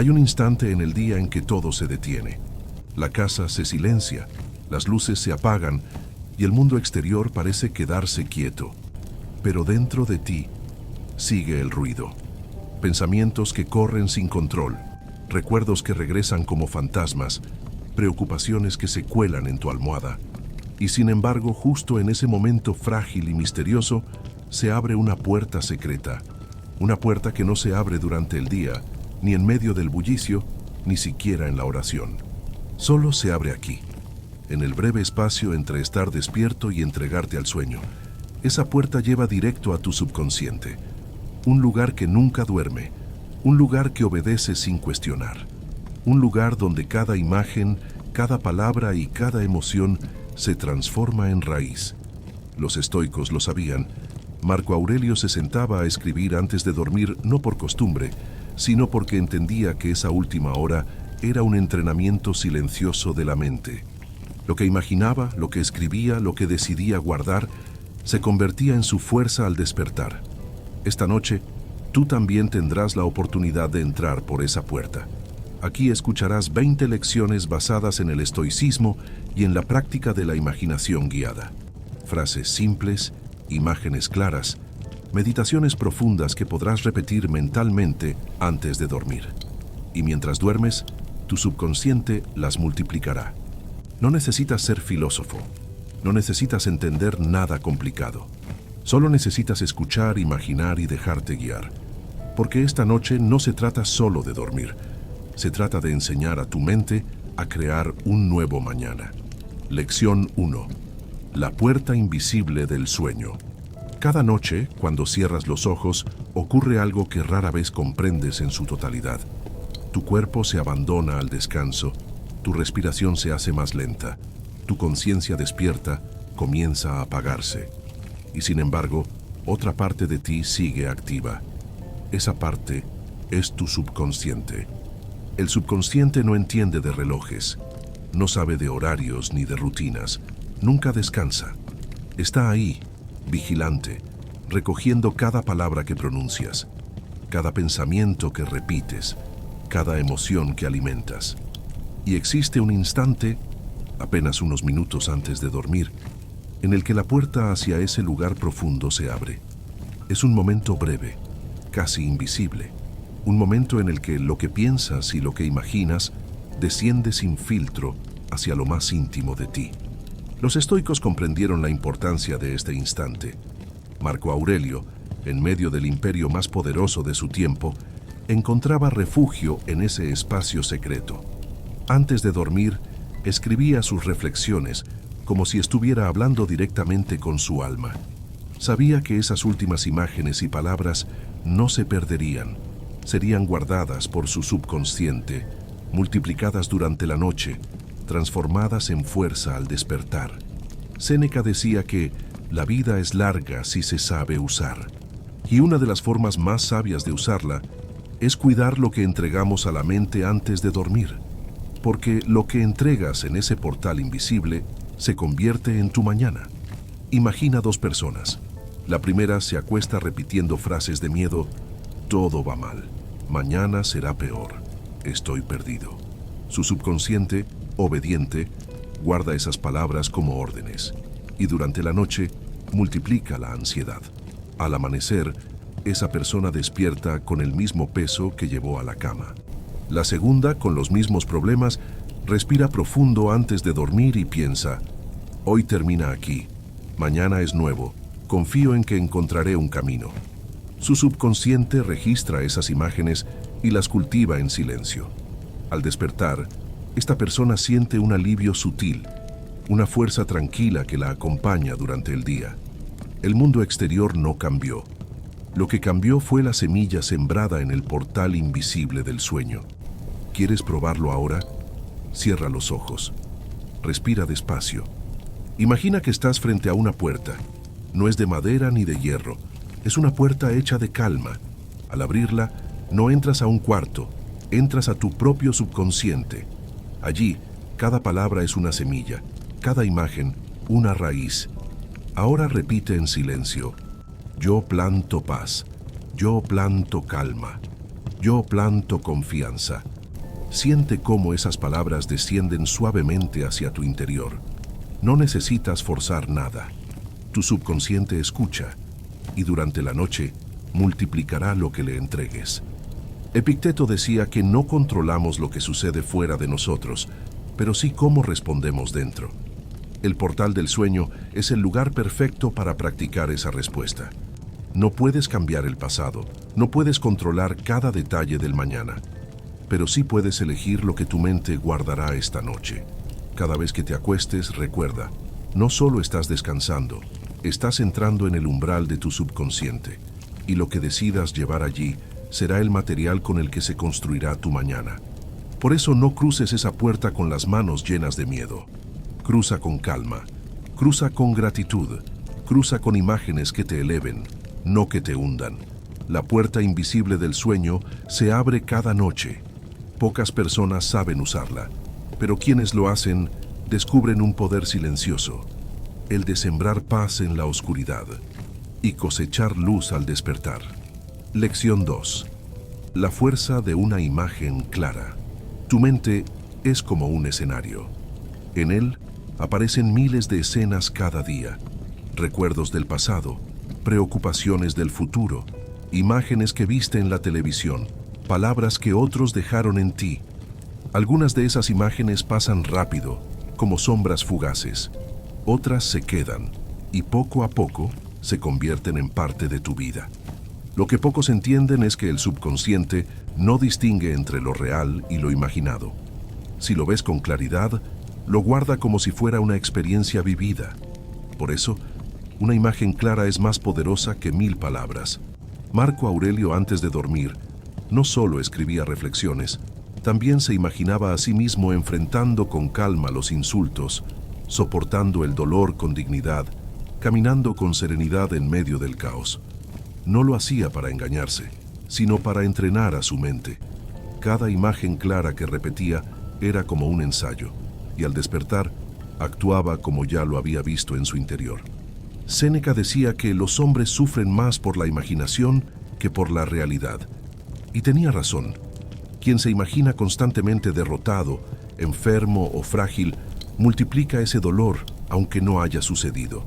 Hay un instante en el día en que todo se detiene. La casa se silencia, las luces se apagan y el mundo exterior parece quedarse quieto. Pero dentro de ti sigue el ruido. Pensamientos que corren sin control, recuerdos que regresan como fantasmas, preocupaciones que se cuelan en tu almohada. Y sin embargo, justo en ese momento frágil y misterioso, se abre una puerta secreta. Una puerta que no se abre durante el día, ni en medio del bullicio, ni siquiera en la oración. Solo se abre aquí, en el breve espacio entre estar despierto y entregarte al sueño. Esa puerta lleva directo a tu subconsciente. Un lugar que nunca duerme, un lugar que obedece sin cuestionar. Un lugar donde cada imagen, cada palabra y cada emoción se transforma en raíz. Los estoicos lo sabían. Marco Aurelio se sentaba a escribir antes de dormir no por costumbre, sino porque entendía que esa última hora era un entrenamiento silencioso de la mente. Lo que imaginaba, lo que escribía, lo que decidía guardar, se convertía en su fuerza al despertar. Esta noche, tú también tendrás la oportunidad de entrar por esa puerta. Aquí escucharás 20 lecciones basadas en el estoicismo y en la práctica de la imaginación guiada. Frases simples, imágenes claras, meditaciones profundas que podrás repetir mentalmente antes de dormir. Y mientras duermes, tu subconsciente las multiplicará. No necesitas ser filósofo, no necesitas entender nada complicado. Solo necesitas escuchar, imaginar y dejarte guiar. Porque esta noche no se trata solo de dormir. Se trata de enseñar a tu mente a crear un nuevo mañana. Lección 1. La puerta invisible del sueño. Cada noche, cuando cierras los ojos, ocurre algo que rara vez comprendes en su totalidad. Tu cuerpo se abandona al descanso, tu respiración se hace más lenta, tu conciencia despierta comienza a apagarse. Y sin embargo, otra parte de ti sigue activa. Esa parte es tu subconsciente. El subconsciente no entiende de relojes, no sabe de horarios ni de rutinas, nunca descansa. Está ahí, vigilante, recogiendo cada palabra que pronuncias, cada pensamiento que repites, cada emoción que alimentas. Y existe un instante, apenas unos minutos antes de dormir, en el que la puerta hacia ese lugar profundo se abre. Es un momento breve, casi invisible. Un momento en el que lo que piensas y lo que imaginas desciende sin filtro hacia lo más íntimo de ti. Los estoicos comprendieron la importancia de este instante. Marco Aurelio, en medio del imperio más poderoso de su tiempo, encontraba refugio en ese espacio secreto. Antes de dormir, escribía sus reflexiones como si estuviera hablando directamente con su alma. Sabía que esas últimas imágenes y palabras no se perderían. Serían guardadas por su subconsciente, multiplicadas durante la noche, transformadas en fuerza al despertar. Séneca decía que la vida es larga si se sabe usar. Y una de las formas más sabias de usarla es cuidar lo que entregamos a la mente antes de dormir. Porque lo que entregas en ese portal invisible se convierte en tu mañana. Imagina dos personas. La primera se acuesta repitiendo frases de miedo: todo va mal, mañana será peor, estoy perdido. Su subconsciente, obediente, guarda esas palabras como órdenes y durante la noche multiplica la ansiedad. Al amanecer, esa persona despierta con el mismo peso que llevó a la cama. La segunda, con los mismos problemas, respira profundo antes de dormir y piensa: hoy termina aquí, mañana es nuevo, confío en que encontraré un camino. Su subconsciente registra esas imágenes y las cultiva en silencio. Al despertar, esta persona siente un alivio sutil, una fuerza tranquila que la acompaña durante el día. El mundo exterior no cambió. Lo que cambió fue la semilla sembrada en el portal invisible del sueño. ¿Quieres probarlo ahora? Cierra los ojos. Respira despacio. Imagina que estás frente a una puerta. No es de madera ni de hierro. Es una puerta hecha de calma. Al abrirla, no entras a un cuarto, entras a tu propio subconsciente. Allí, cada palabra es una semilla, cada imagen, una raíz. Ahora repite en silencio: yo planto paz, yo planto calma, Yo planto confianza. Siente cómo esas palabras descienden suavemente hacia tu interior. No necesitas forzar nada. Tu subconsciente escucha y durante la noche multiplicará lo que le entregues. Epicteto decía que no controlamos lo que sucede fuera de nosotros, pero sí cómo respondemos dentro. El portal del sueño es el lugar perfecto para practicar esa respuesta. No puedes cambiar el pasado, no puedes controlar cada detalle del mañana, pero sí puedes elegir lo que tu mente guardará esta noche. Cada vez que te acuestes, recuerda, no solo estás descansando, estás entrando en el umbral de tu subconsciente, y lo que decidas llevar allí será el material con el que se construirá tu mañana. Por eso no cruces esa puerta con las manos llenas de miedo. Cruza con calma, cruza con gratitud, cruza con imágenes que te eleven, no que te hundan. La puerta invisible del sueño se abre cada noche. Pocas personas saben usarla, pero quienes lo hacen descubren un poder silencioso, el de sembrar paz en la oscuridad y cosechar luz al despertar. Lección 2. La fuerza de una imagen clara. Tu mente es como un escenario. En él aparecen miles de escenas cada día, recuerdos del pasado, preocupaciones del futuro, imágenes que viste en la televisión, palabras que otros dejaron en ti. Algunas de esas imágenes pasan rápido, como sombras fugaces. Otras se quedan y poco a poco se convierten en parte de tu vida. Lo que pocos entienden es que el subconsciente no distingue entre lo real y lo imaginado. Si lo ves con claridad, lo guarda como si fuera una experiencia vivida. Por eso, una imagen clara es más poderosa que 1000 palabras. Marco Aurelio, antes de dormir, no solo escribía reflexiones, también se imaginaba a sí mismo enfrentando con calma los insultos, soportando el dolor con dignidad, caminando con serenidad en medio del caos. No lo hacía para engañarse, sino para entrenar a su mente. Cada imagen clara que repetía era como un ensayo, y al despertar, actuaba como ya lo había visto en su interior. Séneca decía que los hombres sufren más por la imaginación que por la realidad. Y tenía razón. Quien se imagina constantemente derrotado, enfermo o frágil, multiplica ese dolor aunque no haya sucedido.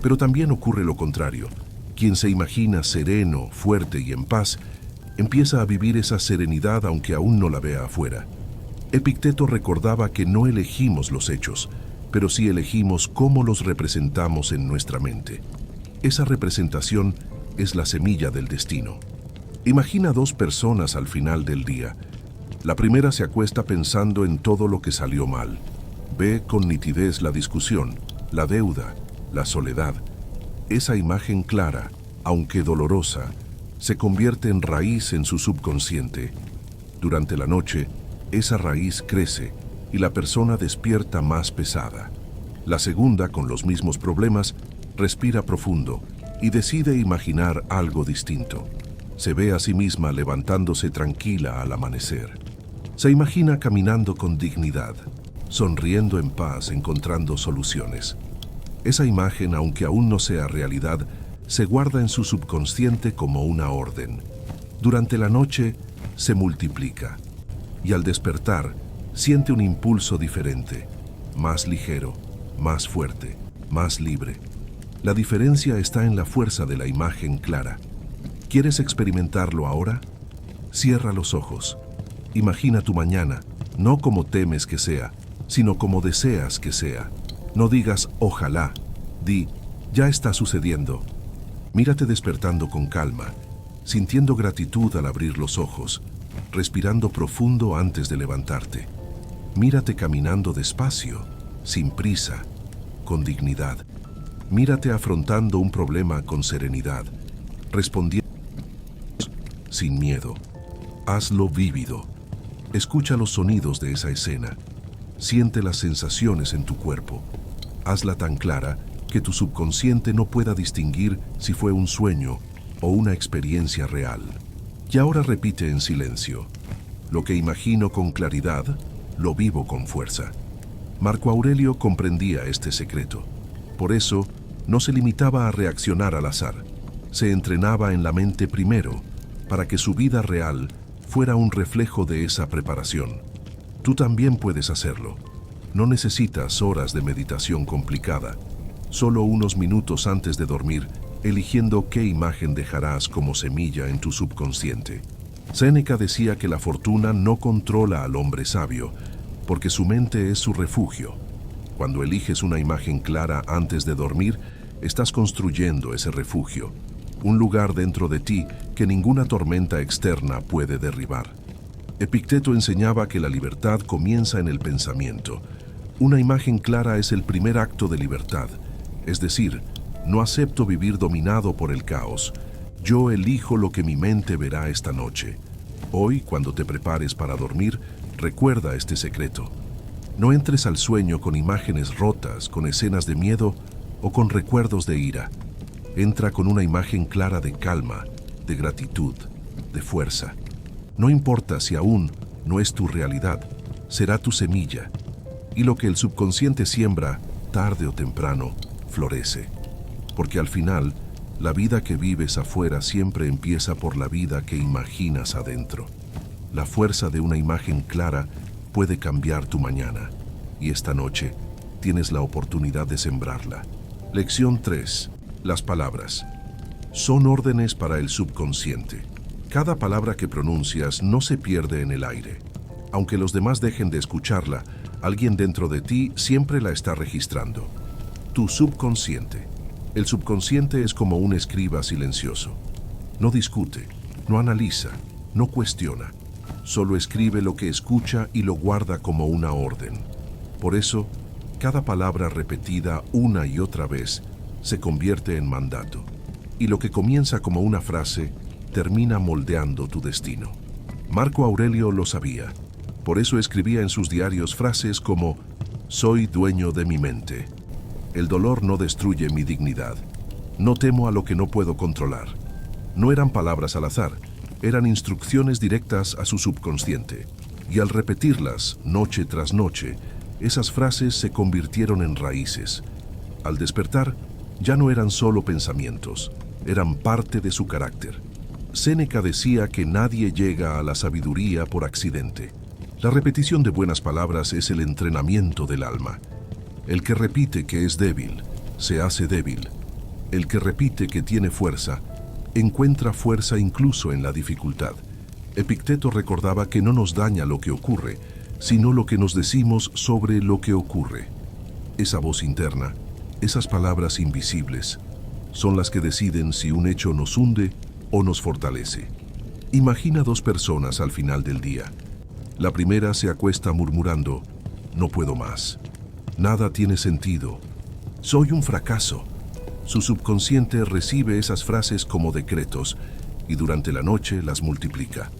Pero también ocurre lo contrario. Quien se imagina sereno, fuerte y en paz, empieza a vivir esa serenidad aunque aún no la vea afuera. Epicteto recordaba que no elegimos los hechos, pero sí elegimos cómo los representamos en nuestra mente. Esa representación es la semilla del destino. Imagina 2 personas al final del día. La primera se acuesta pensando en todo lo que salió mal. Ve con nitidez la discusión, la deuda, la soledad. Esa imagen clara, aunque dolorosa, se convierte en raíz en su subconsciente. Durante la noche, esa raíz crece y la persona despierta más pesada. La segunda, con los mismos problemas, respira profundo y decide imaginar algo distinto. Se ve a sí misma levantándose tranquila al amanecer. Se imagina caminando con dignidad, sonriendo en paz, encontrando soluciones. Esa imagen, aunque aún no sea realidad, se guarda en su subconsciente como una orden. Durante la noche se multiplica y al despertar siente un impulso diferente, más ligero, más fuerte, más libre. La diferencia está en la fuerza de la imagen clara. ¿Quieres experimentarlo ahora? Cierra los ojos. Imagina tu mañana, no como temes que sea, sino como deseas que sea. No digas ojalá, di ya está sucediendo. Mírate despertando con calma, sintiendo gratitud al abrir los ojos, respirando profundo antes de levantarte. Mírate caminando despacio, sin prisa, con dignidad. Mírate afrontando un problema con serenidad, respondiendo sin miedo. Hazlo vívido. Escucha los sonidos de esa escena. Siente las sensaciones en tu cuerpo. Hazla tan clara que tu subconsciente no pueda distinguir si fue un sueño o una experiencia real. Y ahora repite en silencio. Lo que imagino con claridad, lo vivo con fuerza. Marco Aurelio comprendía este secreto. Por eso, no se limitaba a reaccionar al azar. Se entrenaba en la mente primero, para que su vida real fuera un reflejo de esa preparación. Tú también puedes hacerlo. No necesitas horas de meditación complicada, solo unos minutos antes de dormir, eligiendo qué imagen dejarás como semilla en tu subconsciente. Séneca decía que la fortuna no controla al hombre sabio, porque su mente es su refugio. Cuando eliges una imagen clara antes de dormir, estás construyendo ese refugio, un lugar dentro de ti que ninguna tormenta externa puede derribar. Epicteto enseñaba que la libertad comienza en el pensamiento. Una imagen clara es el primer acto de libertad, es decir, no acepto vivir dominado por el caos. Yo elijo lo que mi mente verá esta noche. Hoy, cuando te prepares para dormir, recuerda este secreto. No entres al sueño con imágenes rotas, con escenas de miedo o con recuerdos de ira. Entra con una imagen clara de calma, de gratitud, de fuerza. No importa si aún no es tu realidad, será tu semilla. Y lo que el subconsciente siembra, tarde o temprano, florece. Porque al final, la vida que vives afuera siempre empieza por la vida que imaginas adentro. La fuerza de una imagen clara puede cambiar tu mañana. Y esta noche tienes la oportunidad de sembrarla. Lección 3. Las palabras. Son órdenes para el subconsciente. Cada palabra que pronuncias no se pierde en el aire. Aunque los demás dejen de escucharla, alguien dentro de ti siempre la está registrando. Tu subconsciente. El subconsciente es como un escriba silencioso. No discute, no analiza, no cuestiona. Solo escribe lo que escucha y lo guarda como una orden. Por eso, cada palabra repetida una y otra vez se convierte en mandato. Y lo que comienza como una frase termina moldeando tu destino. Marco Aurelio lo sabía. Por eso escribía en sus diarios frases como «Soy dueño de mi mente». El dolor no destruye mi dignidad. No temo a lo que no puedo controlar. No eran palabras al azar, eran instrucciones directas a su subconsciente. Y al repetirlas noche tras noche, esas frases se convirtieron en raíces. Al despertar, ya no eran solo pensamientos, eran parte de su carácter. Séneca decía que nadie llega a la sabiduría por accidente. La repetición de buenas palabras es el entrenamiento del alma. El que repite que es débil, se hace débil. El que repite que tiene fuerza, encuentra fuerza incluso en la dificultad. Epicteto recordaba que no nos daña lo que ocurre, sino lo que nos decimos sobre lo que ocurre. Esa voz interna, esas palabras invisibles, son las que deciden si un hecho nos hunde o nos fortalece. Imagina dos personas al final del día. La primera se acuesta murmurando, «No puedo más. Nada tiene sentido. Soy un fracaso». Su subconsciente recibe esas frases como decretos y durante la noche las multiplica.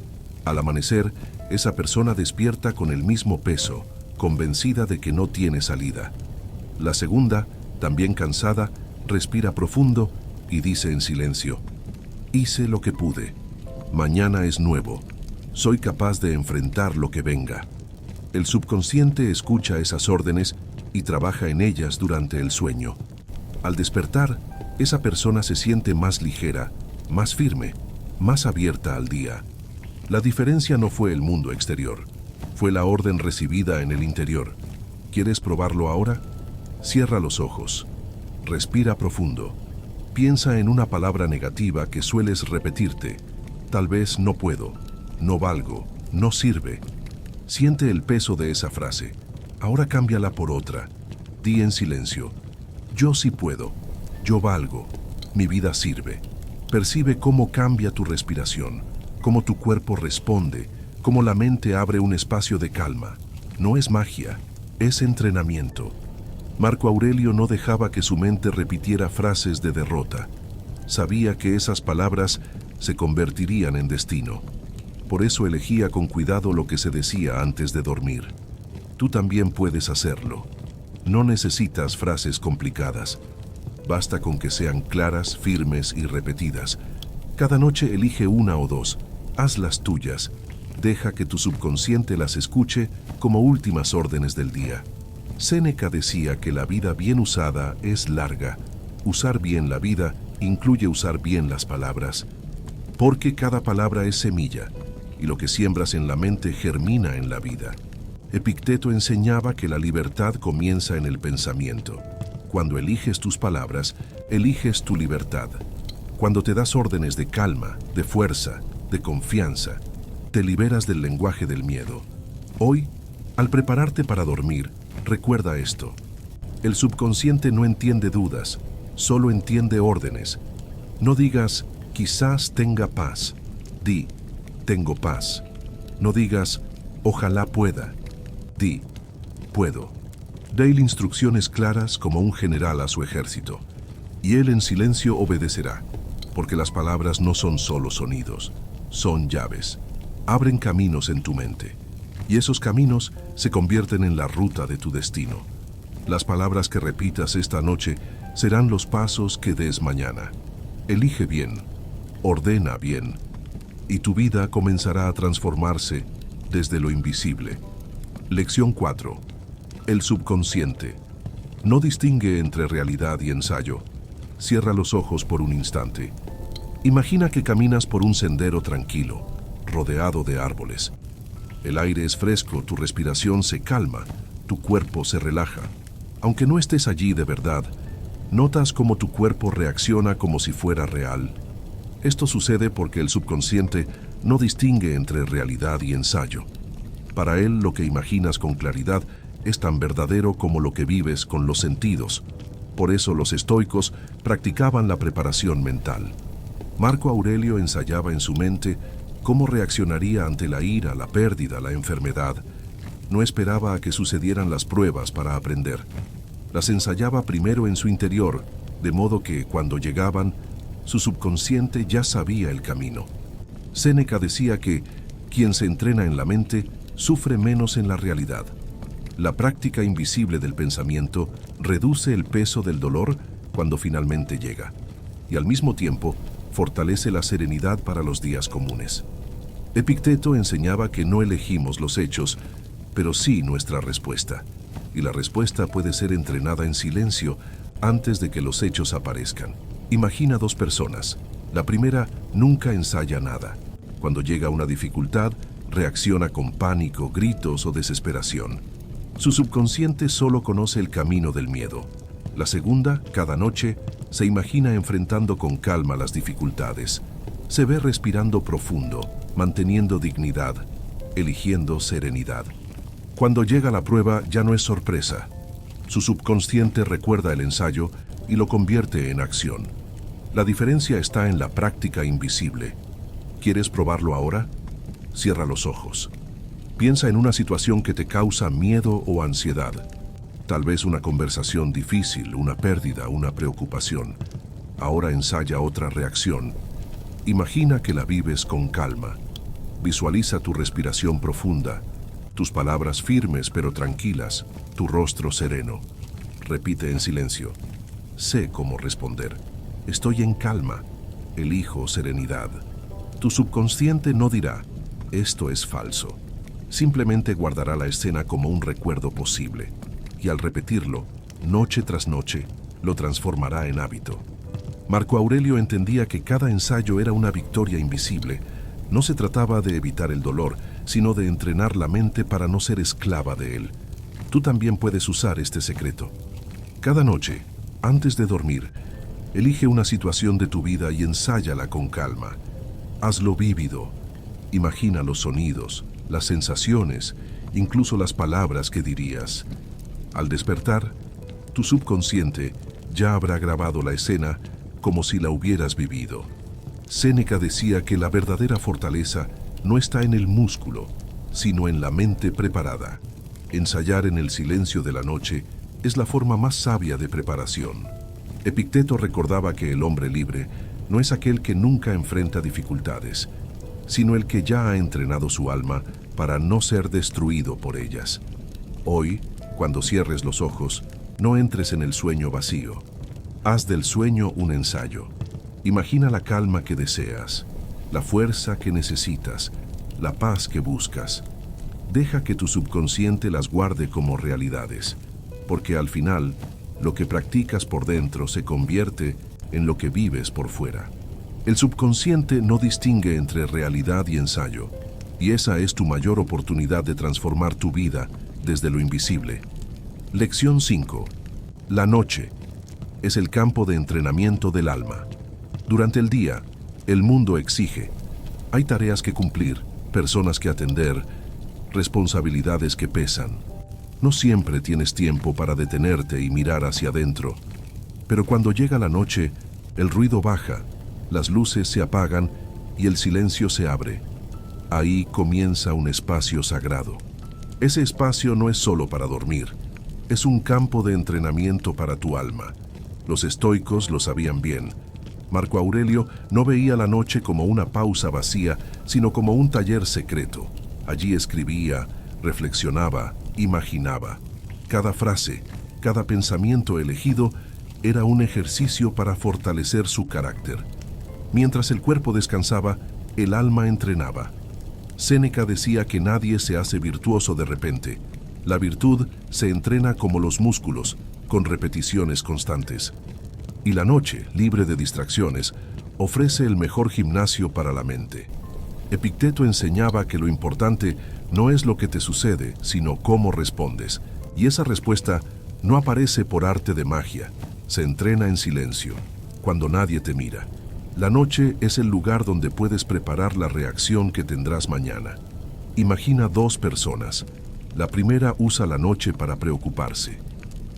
Al amanecer, esa persona despierta con el mismo peso, convencida de que no tiene salida. La segunda, también cansada, respira profundo y dice en silencio, «Hice lo que pude. Mañana es nuevo. Soy capaz de enfrentar lo que venga». El subconsciente escucha esas órdenes y trabaja en ellas durante el sueño. Al despertar, esa persona se siente más ligera, más firme, más abierta al día. La diferencia no fue el mundo exterior, fue la orden recibida en el interior. ¿Quieres probarlo ahora? Cierra los ojos. Respira profundo. Piensa en una palabra negativa que sueles repetirte. Tal vez no puedo, no valgo, no sirve. Siente el peso de esa frase. Ahora cámbiala por otra. Di en silencio. Yo sí puedo. Yo valgo. Mi vida sirve. Percibe cómo cambia tu respiración, cómo tu cuerpo responde, cómo la mente abre un espacio de calma. No es magia, es entrenamiento. Marco Aurelio no dejaba que su mente repitiera frases de derrota. Sabía que esas palabras se convertirían en destino. Por eso elegía con cuidado lo que se decía antes de dormir. Tú también puedes hacerlo. No necesitas frases complicadas. Basta con que sean claras, firmes y repetidas. Cada noche elige una o dos. Hazlas tuyas. Deja que tu subconsciente las escuche como últimas órdenes del día. Séneca decía que la vida bien usada es larga. Usar bien la vida incluye usar bien las palabras. Porque cada palabra es semilla. y lo que siembras en la mente germina en la vida. Epicteto enseñaba que la libertad comienza en el pensamiento. Cuando eliges tus palabras, eliges tu libertad. Cuando te das órdenes de calma, de fuerza, de confianza, te liberas del lenguaje del miedo. Hoy, al prepararte para dormir, recuerda esto. El subconsciente no entiende dudas, solo entiende órdenes. No digas, quizás tenga paz. Di, tengo paz. No digas, ojalá pueda. Di, puedo. Dale instrucciones claras como un general a su ejército, y él en silencio obedecerá, porque las palabras no son solo sonidos, son llaves. Abren caminos en tu mente, y esos caminos se convierten en la ruta de tu destino. Las palabras que repitas esta noche serán los pasos que des mañana. Elige bien, ordena bien, y tu vida comenzará a transformarse desde lo invisible. Lección 4. El subconsciente. No distingue entre realidad y ensayo. Cierra los ojos por un instante. Imagina que caminas por un sendero tranquilo, rodeado de árboles. El aire es fresco, tu respiración se calma, tu cuerpo se relaja. Aunque no estés allí de verdad, notas cómo tu cuerpo reacciona como si fuera real. Esto sucede porque el subconsciente no distingue entre realidad y ensayo. Para él, lo que imaginas con claridad es tan verdadero como lo que vives con los sentidos. Por eso los estoicos practicaban la preparación mental. Marco Aurelio ensayaba en su mente cómo reaccionaría ante la ira, la pérdida, la enfermedad. No esperaba a que sucedieran las pruebas para aprender. Las ensayaba primero en su interior, de modo que, cuando llegaban, su subconsciente ya sabía el camino. Séneca decía que quien se entrena en la mente sufre menos en la realidad. La práctica invisible del pensamiento reduce el peso del dolor cuando finalmente llega, y al mismo tiempo fortalece la serenidad para los días comunes. Epicteto enseñaba que no elegimos los hechos, pero sí nuestra respuesta, y la respuesta puede ser entrenada en silencio antes de que los hechos aparezcan. Imagina dos personas. La primera nunca ensaya nada. Cuando llega una dificultad, reacciona con pánico, gritos o desesperación. Su subconsciente solo conoce el camino del miedo. La segunda, cada noche, se imagina enfrentando con calma las dificultades. Se ve respirando profundo, manteniendo dignidad, eligiendo serenidad. Cuando llega la prueba, ya no es sorpresa. Su subconsciente recuerda el ensayo y lo convierte en acción. La diferencia está en la práctica invisible. ¿Quieres probarlo ahora? Cierra los ojos. Piensa en una situación que te causa miedo o ansiedad. Tal vez una conversación difícil, una pérdida, una preocupación. Ahora ensaya otra reacción. Imagina que la vives con calma. Visualiza tu respiración profunda, tus palabras firmes pero tranquilas, tu rostro sereno. Repite en silencio. Sé cómo responder. Estoy en calma. Elijo serenidad. Tu subconsciente no dirá, esto es falso. Simplemente guardará la escena como un recuerdo posible. Y al repetirlo, noche tras noche, lo transformará en hábito. Marco Aurelio entendía que cada ensayo era una victoria invisible. No se trataba de evitar el dolor, sino de entrenar la mente para no ser esclava de él. Tú también puedes usar este secreto. Cada noche, antes de dormir, elige una situación de tu vida y ensáyala con calma. Hazlo vívido. Imagina los sonidos, las sensaciones, incluso las palabras que dirías. Al despertar, tu subconsciente ya habrá grabado la escena como si la hubieras vivido. Séneca decía que la verdadera fortaleza no está en el músculo, sino en la mente preparada. Ensayar en el silencio de la noche es la forma más sabia de preparación. Epicteto recordaba que el hombre libre no es aquel que nunca enfrenta dificultades, sino el que ya ha entrenado su alma para no ser destruido por ellas. Hoy, cuando cierres los ojos, no entres en el sueño vacío. Haz del sueño un ensayo. Imagina la calma que deseas, la fuerza que necesitas, la paz que buscas. Deja que tu subconsciente las guarde como realidades, porque al final, lo que practicas por dentro se convierte en lo que vives por fuera. El subconsciente no distingue entre realidad y ensayo. Y esa es tu mayor oportunidad de transformar tu vida desde lo invisible. Lección 5. La noche es el campo de entrenamiento del alma. Durante el día, el mundo exige. Hay tareas que cumplir, personas que atender, responsabilidades que pesan. No siempre tienes tiempo para detenerte y mirar hacia adentro. Pero cuando llega la noche, el ruido baja, las luces se apagan y el silencio se abre. Ahí comienza un espacio sagrado. Ese espacio no es solo para dormir, es un campo de entrenamiento para tu alma. Los estoicos lo sabían bien. Marco Aurelio no veía la noche como una pausa vacía, sino como un taller secreto. Allí escribía, reflexionaba, imaginaba. Cada frase, cada pensamiento elegido era un ejercicio para fortalecer su carácter. Mientras el cuerpo descansaba, el alma entrenaba. Séneca decía que nadie se hace virtuoso de repente. La virtud se entrena como los músculos, con repeticiones constantes. Y la noche, libre de distracciones, ofrece el mejor gimnasio para la mente. Epicteto enseñaba que lo importante no es lo que te sucede, sino cómo respondes. Y esa respuesta no aparece por arte de magia, se entrena en silencio, cuando nadie te mira. La noche es el lugar donde puedes preparar la reacción que tendrás mañana. Imagina dos personas. La primera usa la noche para preocuparse.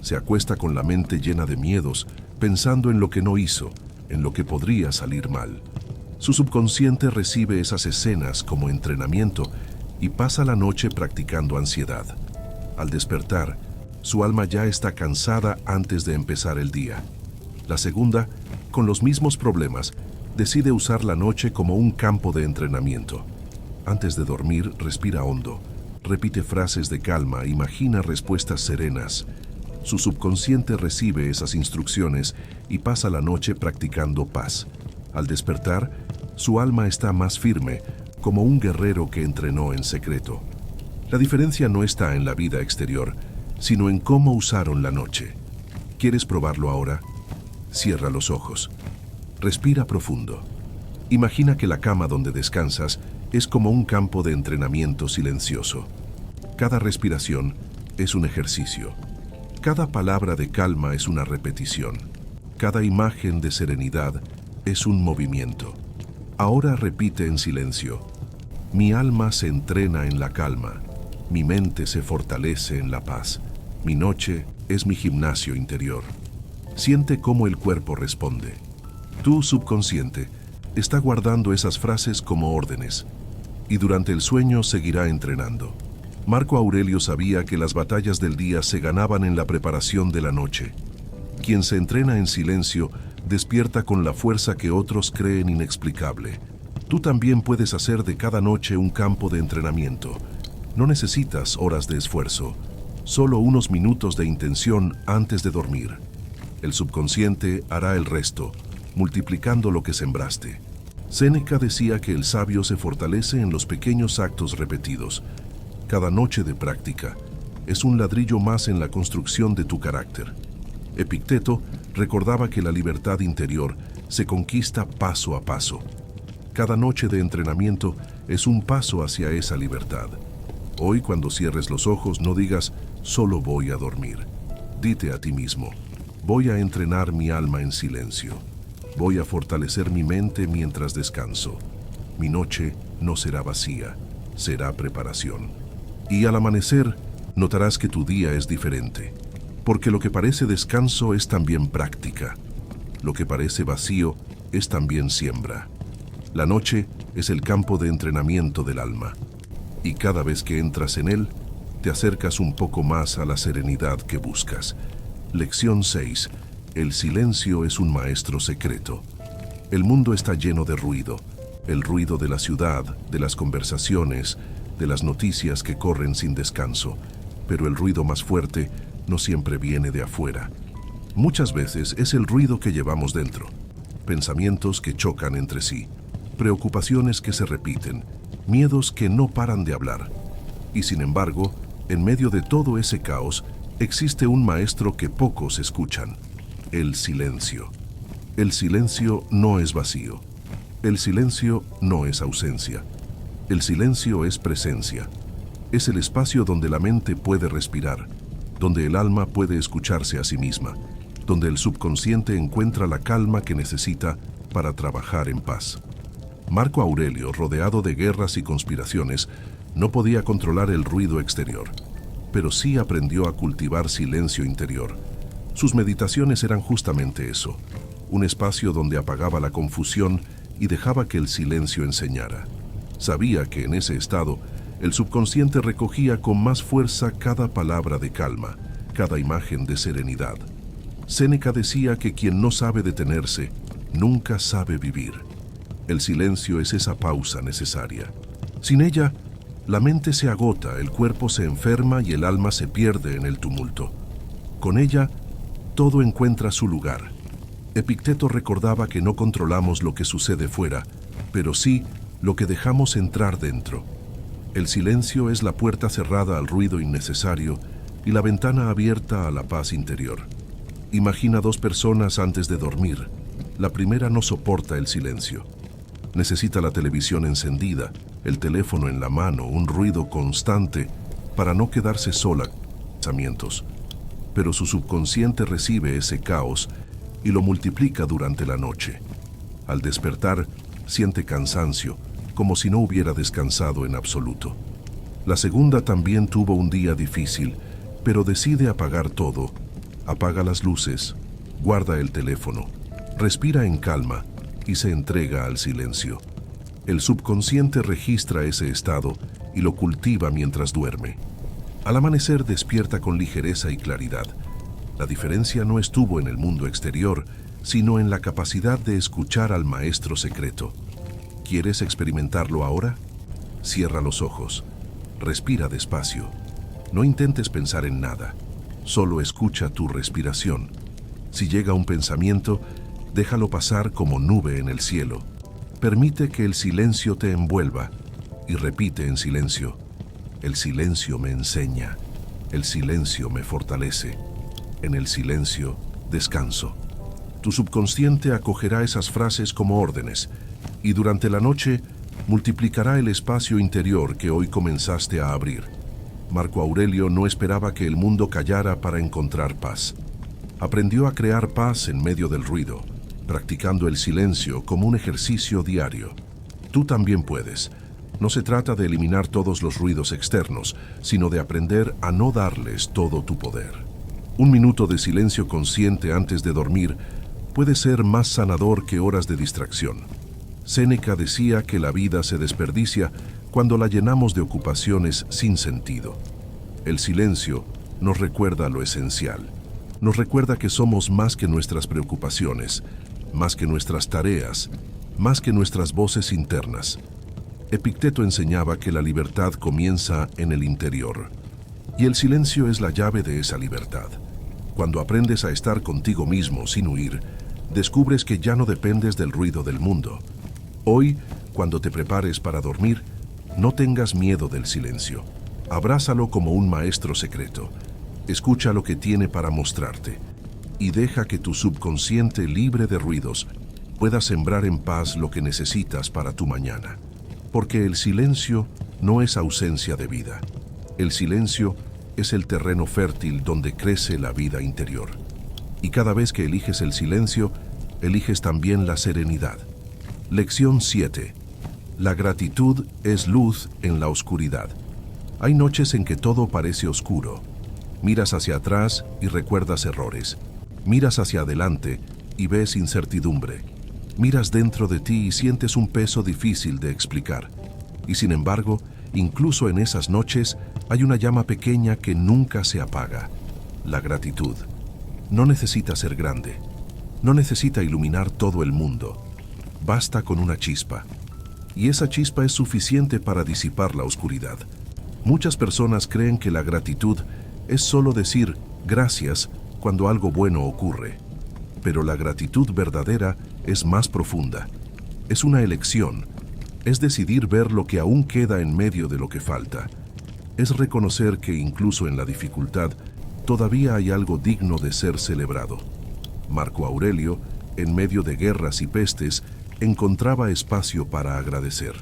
Se acuesta con la mente llena de miedos, pensando en lo que no hizo, en lo que podría salir mal. Su subconsciente recibe esas escenas como entrenamiento y pasa la noche practicando ansiedad. Al despertar, su alma ya está cansada antes de empezar el día. La segunda, con los mismos problemas, decide usar la noche como un campo de entrenamiento. Antes de dormir, respira hondo, repite frases de calma, imagina respuestas serenas. Su subconsciente recibe esas instrucciones y pasa la noche practicando paz. Al despertar, su alma está más firme, como un guerrero que entrenó en secreto. La diferencia no está en la vida exterior, sino en cómo usaron la noche. ¿Quieres probarlo ahora? Cierra los ojos. Respira profundo. Imagina que la cama donde descansas es como un campo de entrenamiento silencioso. Cada respiración es un ejercicio. Cada palabra de calma es una repetición. Cada imagen de serenidad es un movimiento. Ahora repite en silencio. Mi alma se entrena en la calma. Mi mente se fortalece en la paz. Mi noche es mi gimnasio interior. Siente cómo el cuerpo responde. Tu subconsciente está guardando esas frases como órdenes y durante el sueño seguirá entrenando. Marco Aurelio sabía que las batallas del día se ganaban en la preparación de la noche. Quien se entrena en silencio despierta con la fuerza que otros creen inexplicable. Tú también puedes hacer de cada noche un campo de entrenamiento. No necesitas horas de esfuerzo, solo unos minutos de intención antes de dormir. El subconsciente hará el resto, multiplicando lo que sembraste. Séneca decía que el sabio se fortalece en los pequeños actos repetidos. Cada noche de práctica es un ladrillo más en la construcción de tu carácter. Epicteto recordaba que la libertad interior se conquista paso a paso. Cada noche de entrenamiento es un paso hacia esa libertad. Hoy, cuando cierres los ojos, no digas, solo voy a dormir. Dite a ti mismo, voy a entrenar mi alma en silencio. Voy a fortalecer mi mente mientras descanso. Mi noche no será vacía, será preparación. Y al amanecer, notarás que tu día es diferente, porque lo que parece descanso es también práctica. Lo que parece vacío es también siembra. La noche es el campo de entrenamiento del alma, y cada vez que entras en él, te acercas un poco más a la serenidad que buscas. Lección 6. El silencio es un maestro secreto. El mundo está lleno de ruido, el ruido de la ciudad, de las conversaciones, de las noticias que corren sin descanso, pero el ruido más fuerte no siempre viene de afuera. Muchas veces es el ruido que llevamos dentro, pensamientos que chocan entre sí, preocupaciones que se repiten, miedos que no paran de hablar. Y sin embargo, en medio de todo ese caos, existe un maestro que pocos escuchan: el silencio. El silencio no es vacío. El silencio no es ausencia. El silencio es presencia. Es el espacio donde la mente puede respirar, donde el alma puede escucharse a sí misma, donde el subconsciente encuentra la calma que necesita para trabajar en paz. Marco Aurelio, rodeado de guerras y conspiraciones, no podía controlar el ruido exterior, pero sí aprendió a cultivar silencio interior. Sus meditaciones eran justamente eso, un espacio donde apagaba la confusión y dejaba que el silencio enseñara. Sabía que en ese estado, el subconsciente recogía con más fuerza cada palabra de calma, cada imagen de serenidad. Séneca decía que quien no sabe detenerse, nunca sabe vivir. El silencio es esa pausa necesaria. Sin ella, la mente se agota, el cuerpo se enferma y el alma se pierde en el tumulto. Con ella, todo encuentra su lugar. Epicteto recordaba que no controlamos lo que sucede fuera, pero sí lo que dejamos entrar dentro. El silencio es la puerta cerrada al ruido innecesario y la ventana abierta a la paz interior. Imagina dos personas antes de dormir. La primera no soporta el silencio. Necesita la televisión encendida, el teléfono en la mano, un ruido constante para no quedarse sola con pensamientos. Pero su subconsciente recibe ese caos y lo multiplica durante la noche. Al despertar, siente cansancio, como si no hubiera descansado en absoluto. La segunda también tuvo un día difícil, pero decide apagar todo. Apaga las luces, guarda el teléfono, respira en calma y se entrega al silencio. El subconsciente registra ese estado y lo cultiva mientras duerme. Al amanecer despierta con ligereza y claridad. La diferencia no estuvo en el mundo exterior, sino en la capacidad de escuchar al maestro secreto. ¿Quieres experimentarlo ahora? Cierra los ojos. Respira despacio. No intentes pensar en nada. Solo escucha tu respiración. Si llega un pensamiento, déjalo pasar como nube en el cielo. Permite que el silencio te envuelva y repite en silencio. El silencio me enseña. El silencio me fortalece. En el silencio, descanso. Tu subconsciente acogerá esas frases como órdenes y durante la noche multiplicará el espacio interior que hoy comenzaste a abrir. Marco Aurelio no esperaba que el mundo callara para encontrar paz. Aprendió a crear paz en medio del ruido, practicando el silencio como un ejercicio diario. Tú también puedes. No se trata de eliminar todos los ruidos externos, sino de aprender a no darles todo tu poder. Un minuto de silencio consciente antes de dormir puede ser más sanador que horas de distracción. Séneca decía que la vida se desperdicia cuando la llenamos de ocupaciones sin sentido. El silencio nos recuerda lo esencial. Nos recuerda que somos más que nuestras preocupaciones, más que nuestras tareas, más que nuestras voces internas. Epicteto enseñaba que la libertad comienza en el interior, y el silencio es la llave de esa libertad. Cuando aprendes a estar contigo mismo sin huir, descubres que ya no dependes del ruido del mundo. Hoy, cuando te prepares para dormir, no tengas miedo del silencio. Abrázalo como un maestro secreto. Escucha lo que tiene para mostrarte y deja que tu subconsciente, libre de ruidos, pueda sembrar en paz lo que necesitas para tu mañana. Porque el silencio no es ausencia de vida. El silencio es el terreno fértil donde crece la vida interior. Y cada vez que eliges el silencio, eliges también la serenidad. Lección 7. La gratitud es luz en la oscuridad. Hay noches en que todo parece oscuro. Miras hacia atrás y recuerdas errores. Miras hacia adelante y ves incertidumbre. Miras dentro de ti y sientes un peso difícil de explicar. Y sin embargo, incluso en esas noches, hay una llama pequeña que nunca se apaga. La gratitud. No necesita ser grande. No necesita iluminar todo el mundo. Basta con una chispa. Y esa chispa es suficiente para disipar la oscuridad. Muchas personas creen que la gratitud es solo decir gracias cuando algo bueno ocurre. Pero la gratitud verdadera es más profunda. Es una elección. Es decidir ver lo que aún queda en medio de lo que falta. Es reconocer que incluso en la dificultad todavía hay algo digno de ser celebrado. Marco Aurelio, en medio de guerras y pestes, encontraba espacio para agradecer.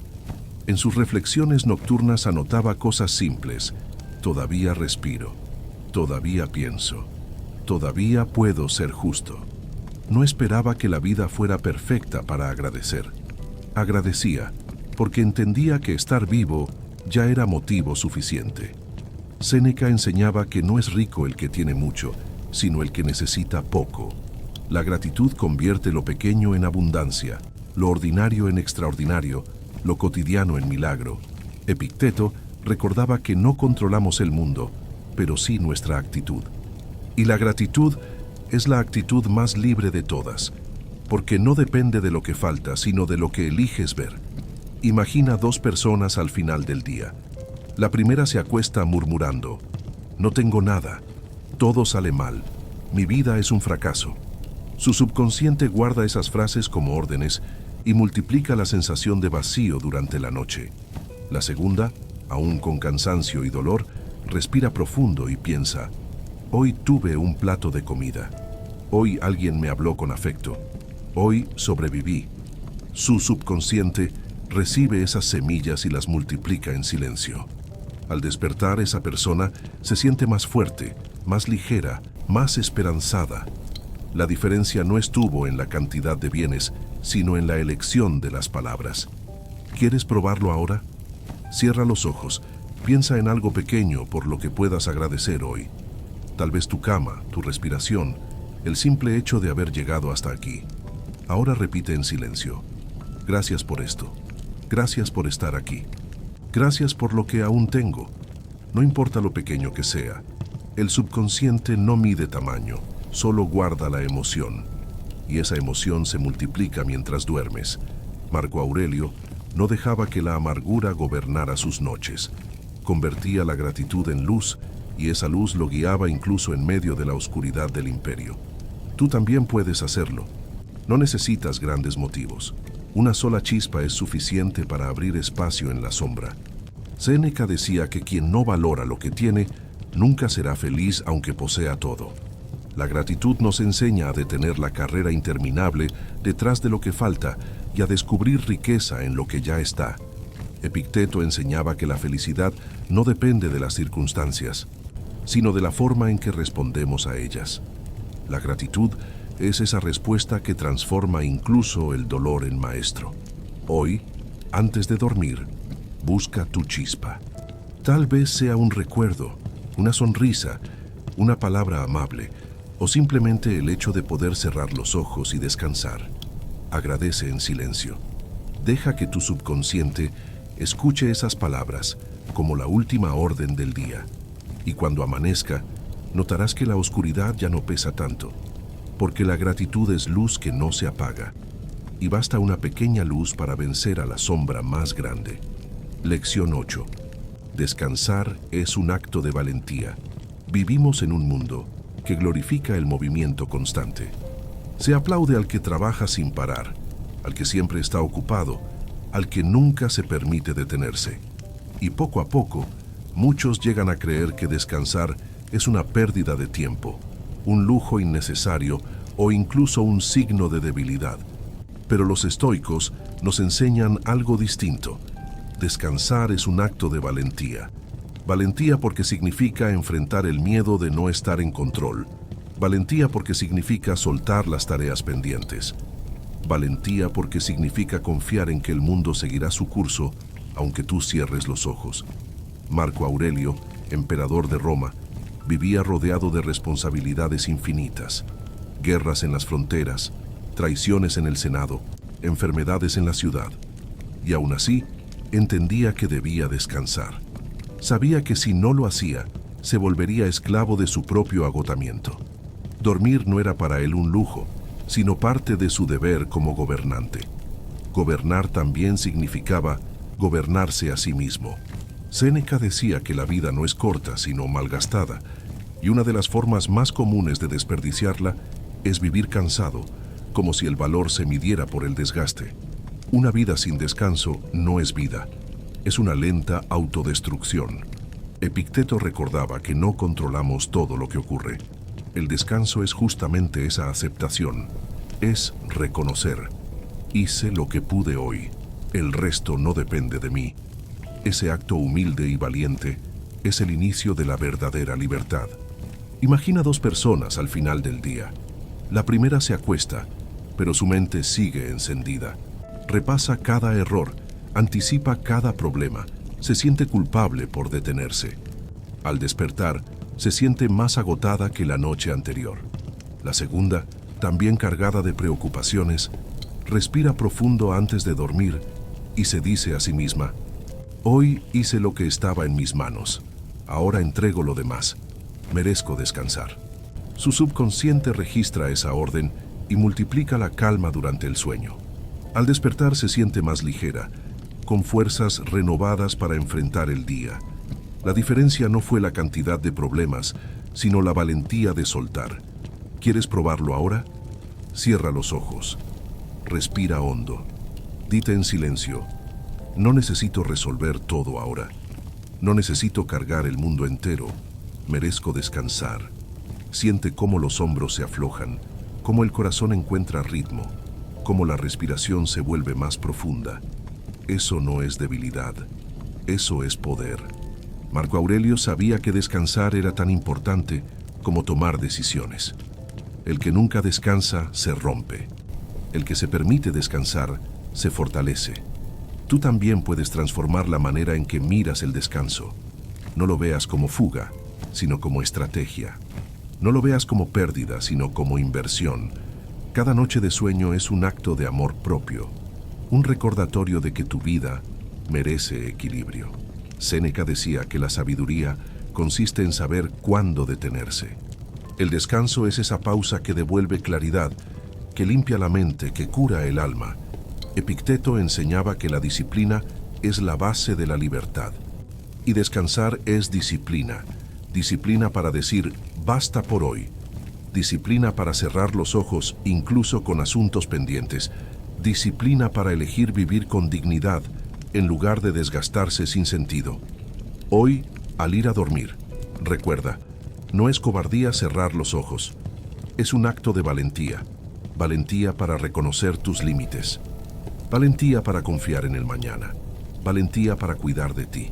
En sus reflexiones nocturnas anotaba cosas simples. Todavía respiro, todavía pienso, todavía puedo ser justo. No esperaba que la vida fuera perfecta para agradecer. Agradecía, porque entendía que estar vivo ya era motivo suficiente. Séneca enseñaba que no es rico el que tiene mucho, sino el que necesita poco. La gratitud convierte lo pequeño en abundancia, lo ordinario en extraordinario, lo cotidiano en milagro. Epicteto recordaba que no controlamos el mundo, pero sí nuestra actitud. Y la gratitud es la actitud más libre de todas, porque no depende de lo que falta, sino de lo que eliges ver. Imagina dos personas al final del día. La primera se acuesta murmurando: no tengo nada, todo sale mal, mi vida es un fracaso. Su subconsciente guarda esas frases como órdenes y multiplica la sensación de vacío durante la noche. La segunda, aún con cansancio y dolor, respira profundo y piensa: hoy tuve un plato de comida, hoy alguien me habló con afecto, hoy sobreviví. Su subconsciente recibe esas semillas y las multiplica en silencio. Al despertar, esa persona se siente más fuerte, más ligera, más esperanzada. La diferencia no estuvo en la cantidad de bienes, sino en la elección de las palabras. ¿Quieres probarlo ahora? Cierra los ojos, piensa en algo pequeño por lo que puedas agradecer hoy. Tal vez tu cama, tu respiración, el simple hecho de haber llegado hasta aquí. Ahora repite en silencio: gracias por esto, gracias por estar aquí, gracias por lo que aún tengo. No importa lo pequeño que sea, el subconsciente no mide tamaño, solo guarda la emoción. Y esa emoción se multiplica mientras duermes. Marco Aurelio no dejaba que la amargura gobernara sus noches. Convertía la gratitud en luz, y esa luz lo guiaba incluso en medio de la oscuridad del imperio. Tú también puedes hacerlo. No necesitas grandes motivos. Una sola chispa es suficiente para abrir espacio en la sombra. Séneca decía que quien no valora lo que tiene, nunca será feliz aunque posea todo. La gratitud nos enseña a detener la carrera interminable detrás de lo que falta y a descubrir riqueza en lo que ya está. Epicteto enseñaba que la felicidad no depende de las circunstancias, sino de la forma en que respondemos a ellas. La gratitud es esa respuesta que transforma incluso el dolor en maestro. Hoy, antes de dormir, busca tu chispa. Tal vez sea un recuerdo, una sonrisa, una palabra amable, o simplemente el hecho de poder cerrar los ojos y descansar. Agradece en silencio. Deja que tu subconsciente escuche esas palabras como la última orden del día. Y cuando amanezca, notarás que la oscuridad ya no pesa tanto, porque la gratitud es luz que no se apaga, y basta una pequeña luz para vencer a la sombra más grande. Lección 8. Descansar es un acto de valentía. Vivimos en un mundo que glorifica el movimiento constante. Se aplaude al que trabaja sin parar, al que siempre está ocupado, al que nunca se permite detenerse. Y poco a poco, muchos llegan a creer que descansar es una pérdida de tiempo, un lujo innecesario o incluso un signo de debilidad. Pero los estoicos nos enseñan algo distinto. Descansar es un acto de valentía. Valentía porque significa enfrentar el miedo de no estar en control. Valentía porque significa soltar las tareas pendientes. Valentía porque significa confiar en que el mundo seguirá su curso, aunque tú cierres los ojos. Marco Aurelio, emperador de Roma, vivía rodeado de responsabilidades infinitas. Guerras en las fronteras, traiciones en el Senado, enfermedades en la ciudad. Y aún así, entendía que debía descansar. Sabía que si no lo hacía, se volvería esclavo de su propio agotamiento. Dormir no era para él un lujo, sino parte de su deber como gobernante. Gobernar también significaba gobernarse a sí mismo. Séneca decía que la vida no es corta, sino malgastada, y una de las formas más comunes de desperdiciarla es vivir cansado, como si el valor se midiera por el desgaste. Una vida sin descanso no es vida. Es una lenta autodestrucción. Epicteto recordaba que no controlamos todo lo que ocurre. El descanso es justamente esa aceptación. Es reconocer: hice lo que pude hoy. El resto no depende de mí. Ese acto humilde y valiente es el inicio de la verdadera libertad. Imagina dos personas al final del día. La primera se acuesta, pero su mente sigue encendida. Repasa cada error, anticipa cada problema, se siente culpable por detenerse. Al despertar, se siente más agotada que la noche anterior. La segunda, también cargada de preocupaciones, respira profundo antes de dormir y se dice a sí misma: hoy hice lo que estaba en mis manos, ahora entrego lo demás, merezco descansar. Su subconsciente registra esa orden y multiplica la calma durante el sueño. Al despertar se siente más ligera, con fuerzas renovadas para enfrentar el día. La diferencia no fue la cantidad de problemas, sino la valentía de soltar. ¿Quieres probarlo ahora? Cierra los ojos. Respira hondo. Dite en silencio: no necesito resolver todo ahora. No necesito cargar el mundo entero. Merezco descansar. Siente cómo los hombros se aflojan, cómo el corazón encuentra ritmo, cómo la respiración se vuelve más profunda. Eso no es debilidad, eso es poder. Marco Aurelio sabía que descansar era tan importante como tomar decisiones. El que nunca descansa se rompe. El que se permite descansar se fortalece. Tú también puedes transformar la manera en que miras el descanso. No lo veas como fuga, sino como estrategia. No lo veas como pérdida, sino como inversión. Cada noche de sueño es un acto de amor propio, un recordatorio de que tu vida merece equilibrio. Séneca decía que la sabiduría consiste en saber cuándo detenerse. El descanso es esa pausa que devuelve claridad, que limpia la mente, que cura el alma. Epicteto enseñaba que la disciplina es la base de la libertad. Y descansar es disciplina. Disciplina para decir basta por hoy. Disciplina para cerrar los ojos incluso con asuntos pendientes. Disciplina para elegir vivir con dignidad en lugar de desgastarse sin sentido. Hoy, al ir a dormir, recuerda, no es cobardía cerrar los ojos. Es un acto de valentía. Valentía para reconocer tus límites. Valentía para confiar en el mañana. Valentía para cuidar de ti.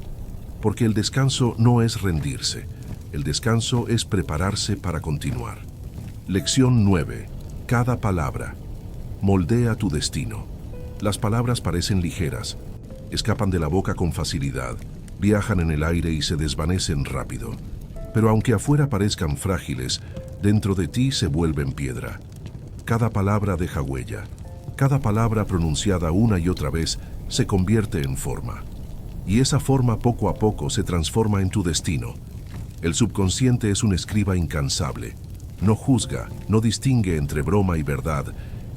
Porque el descanso no es rendirse. El descanso es prepararse para continuar. Lección 9. Cada palabra moldea tu destino. Las palabras parecen ligeras, escapan de la boca con facilidad, viajan en el aire y se desvanecen rápido. Pero aunque afuera parezcan frágiles, dentro de ti se vuelven piedra. Cada palabra deja huella. Cada palabra pronunciada una y otra vez se convierte en forma. Y esa forma poco a poco se transforma en tu destino. El subconsciente es un escriba incansable. No juzga, no distingue entre broma y verdad,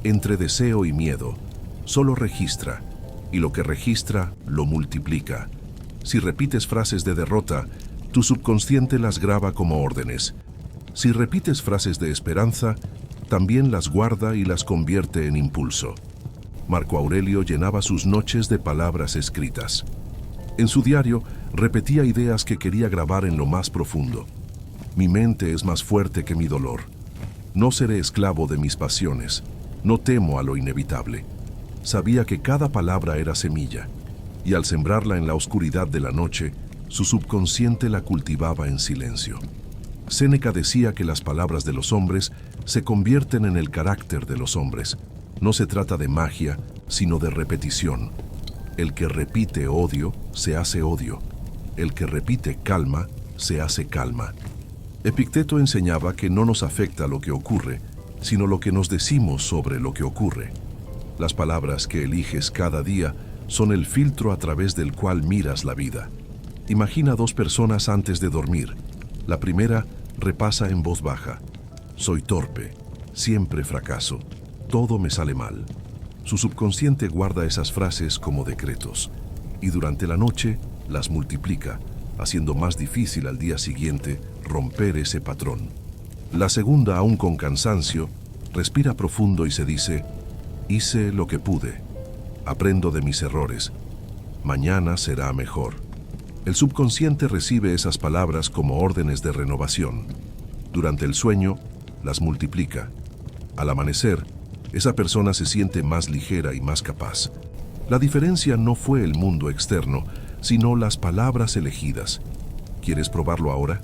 entre deseo y miedo. Solo registra, y lo que registra lo multiplica. Si repites frases de derrota, tu subconsciente las graba como órdenes. Si repites frases de esperanza, también las guarda y las convierte en impulso. Marco Aurelio llenaba sus noches de palabras escritas. En su diario, repetía ideas que quería grabar en lo más profundo. Mi mente es más fuerte que mi dolor. No seré esclavo de mis pasiones. No temo a lo inevitable. Sabía que cada palabra era semilla, y al sembrarla en la oscuridad de la noche, su subconsciente la cultivaba en silencio. Séneca decía que las palabras de los hombres se convierten en el carácter de los hombres. No se trata de magia, sino de repetición. El que repite odio, se hace odio. El que repite calma, se hace calma. Epicteto enseñaba que no nos afecta lo que ocurre, sino lo que nos decimos sobre lo que ocurre. Las palabras que eliges cada día son el filtro a través del cual miras la vida. Imagina dos personas antes de dormir. La primera repasa en voz baja: soy torpe, siempre fracaso, todo me sale mal. Su subconsciente guarda esas frases como decretos, y durante la noche las multiplica, haciendo más difícil al día siguiente romper ese patrón. La segunda, aún con cansancio, respira profundo y se dice: hice lo que pude, aprendo de mis errores, mañana será mejor. El subconsciente recibe esas palabras como órdenes de renovación. Durante el sueño, las multiplica. Al amanecer, esa persona se siente más ligera y más capaz. La diferencia no fue el mundo externo, sino las palabras elegidas. ¿Quieres probarlo ahora?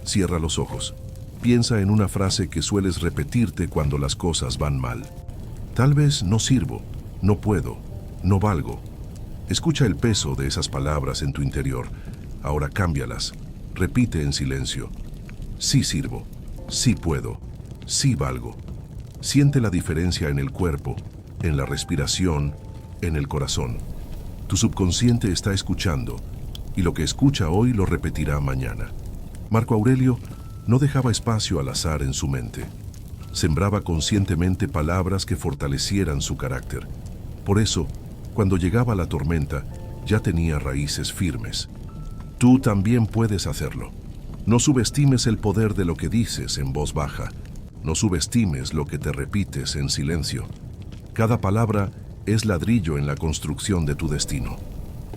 Cierra los ojos. Piensa en una frase que sueles repetirte cuando las cosas van mal. Tal vez no sirvo, no puedo, no valgo. Escucha el peso de esas palabras en tu interior. Ahora cámbialas. Repite en silencio. Sí sirvo, sí puedo, sí valgo. Siente la diferencia en el cuerpo, en la respiración, en el corazón. Tu subconsciente está escuchando, y lo que escucha hoy lo repetirá mañana. Marco Aurelio no dejaba espacio al azar en su mente. Sembraba conscientemente palabras que fortalecieran su carácter. Por eso, cuando llegaba la tormenta, ya tenía raíces firmes. Tú también puedes hacerlo. No subestimes el poder de lo que dices en voz baja. No subestimes lo que te repites en silencio. Cada palabra es ladrillo en la construcción de tu destino.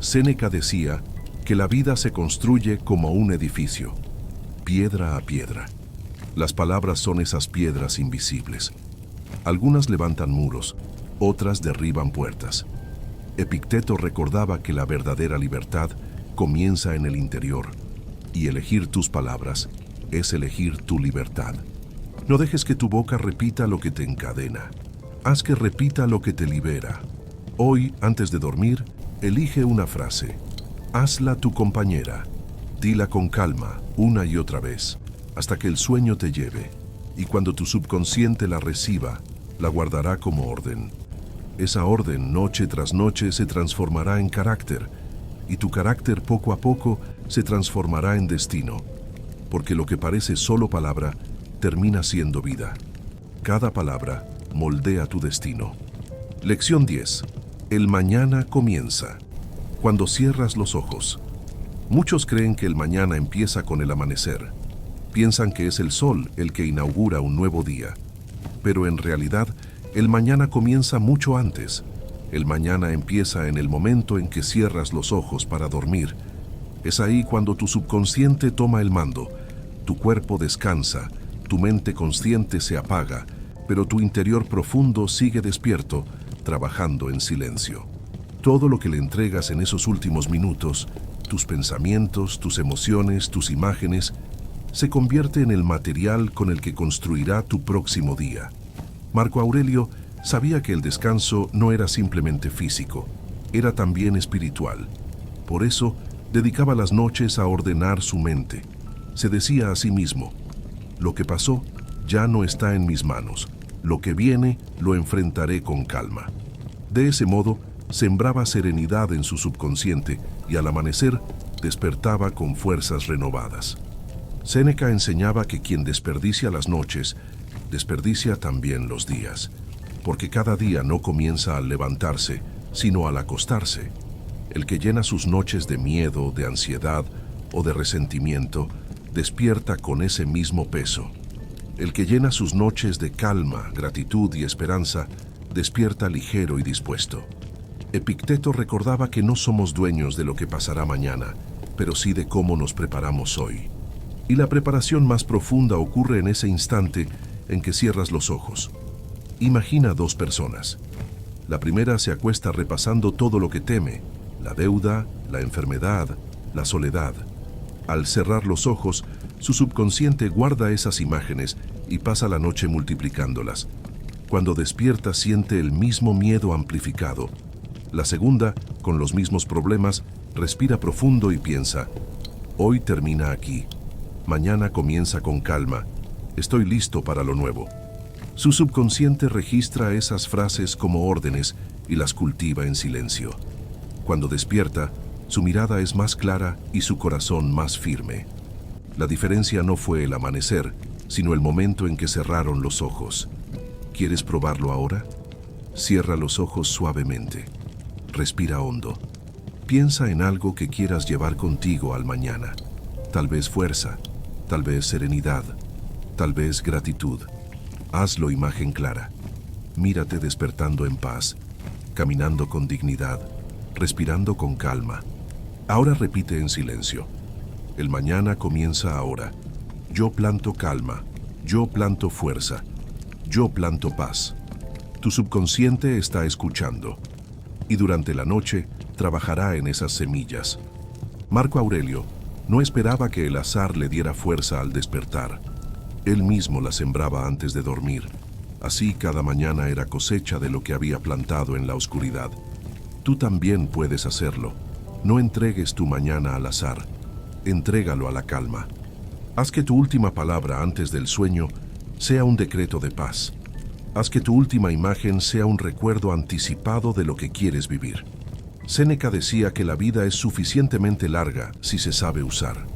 Séneca decía que la vida se construye como un edificio, piedra a piedra. Las palabras son esas piedras invisibles. Algunas levantan muros, otras derriban puertas. Epicteto recordaba que la verdadera libertad comienza en el interior, y elegir tus palabras es elegir tu libertad. No dejes que tu boca repita lo que te encadena. Haz que repita lo que te libera. Hoy, antes de dormir, elige una frase. Hazla tu compañera. Dila con calma, una y otra vez, hasta que el sueño te lleve. Y cuando tu subconsciente la reciba, la guardará como orden. Esa orden, noche tras noche, se transformará en carácter, y tu carácter poco a poco se transformará en destino, porque lo que parece solo palabra termina siendo vida. Cada palabra moldea tu destino. Lección 10. El mañana comienza. Cuando cierras los ojos. Muchos creen que el mañana empieza con el amanecer. Piensan que es el sol el que inaugura un nuevo día. Pero en realidad, el mañana comienza mucho antes. El mañana empieza en el momento en que cierras los ojos para dormir. Es ahí cuando tu subconsciente toma el mando, tu cuerpo descansa, tu mente consciente se apaga, pero tu interior profundo sigue despierto, trabajando en silencio. Todo lo que le entregas en esos últimos minutos, tus pensamientos, tus emociones, tus imágenes, se convierte en el material con el que construirá tu próximo día. Marco Aurelio sabía que el descanso no era simplemente físico, era también espiritual. Por eso, dedicaba las noches a ordenar su mente. Se decía a sí mismo, lo que pasó ya no está en mis manos, lo que viene lo enfrentaré con calma. De ese modo, sembraba serenidad en su subconsciente y al amanecer despertaba con fuerzas renovadas. Séneca enseñaba que quien desperdicia las noches, desperdicia también los días, porque cada día no comienza al levantarse, sino al acostarse. El que llena sus noches de miedo, de ansiedad o de resentimiento, despierta con ese mismo peso. El que llena sus noches de calma, gratitud y esperanza, despierta ligero y dispuesto. Epicteto recordaba que no somos dueños de lo que pasará mañana, pero sí de cómo nos preparamos hoy. Y la preparación más profunda ocurre en ese instante en que cierras los ojos. Imagina dos personas. La primera se acuesta repasando todo lo que teme, la deuda, la enfermedad, la soledad. Al cerrar los ojos, su subconsciente guarda esas imágenes y pasa la noche multiplicándolas. Cuando despierta siente el mismo miedo amplificado. La segunda, con los mismos problemas, respira profundo y piensa, hoy termina aquí, mañana comienza con calma, estoy listo para lo nuevo. Su subconsciente registra esas frases como órdenes y las cultiva en silencio. Cuando despierta, su mirada es más clara y su corazón más firme. La diferencia no fue el amanecer, sino el momento en que cerraron los ojos. ¿Quieres probarlo ahora? Cierra los ojos suavemente. Respira hondo. Piensa en algo que quieras llevar contigo al mañana. Tal vez fuerza, tal vez serenidad, tal vez gratitud. Hazlo imagen clara. Mírate despertando en paz, caminando con dignidad, respirando con calma. Ahora repite en silencio. El mañana comienza ahora. Yo planto calma, yo planto fuerza, yo planto paz. Tu subconsciente está escuchando. Y durante la noche, trabajará en esas semillas. Marco Aurelio no esperaba que el azar le diera fuerza al despertar. Él mismo la sembraba antes de dormir. Así cada mañana era cosecha de lo que había plantado en la oscuridad. Tú también puedes hacerlo. No entregues tu mañana al azar. Entrégalo a la calma. Haz que tu última palabra antes del sueño sea un decreto de paz. Haz que tu última imagen sea un recuerdo anticipado de lo que quieres vivir. Séneca decía que la vida es suficientemente larga si se sabe usar.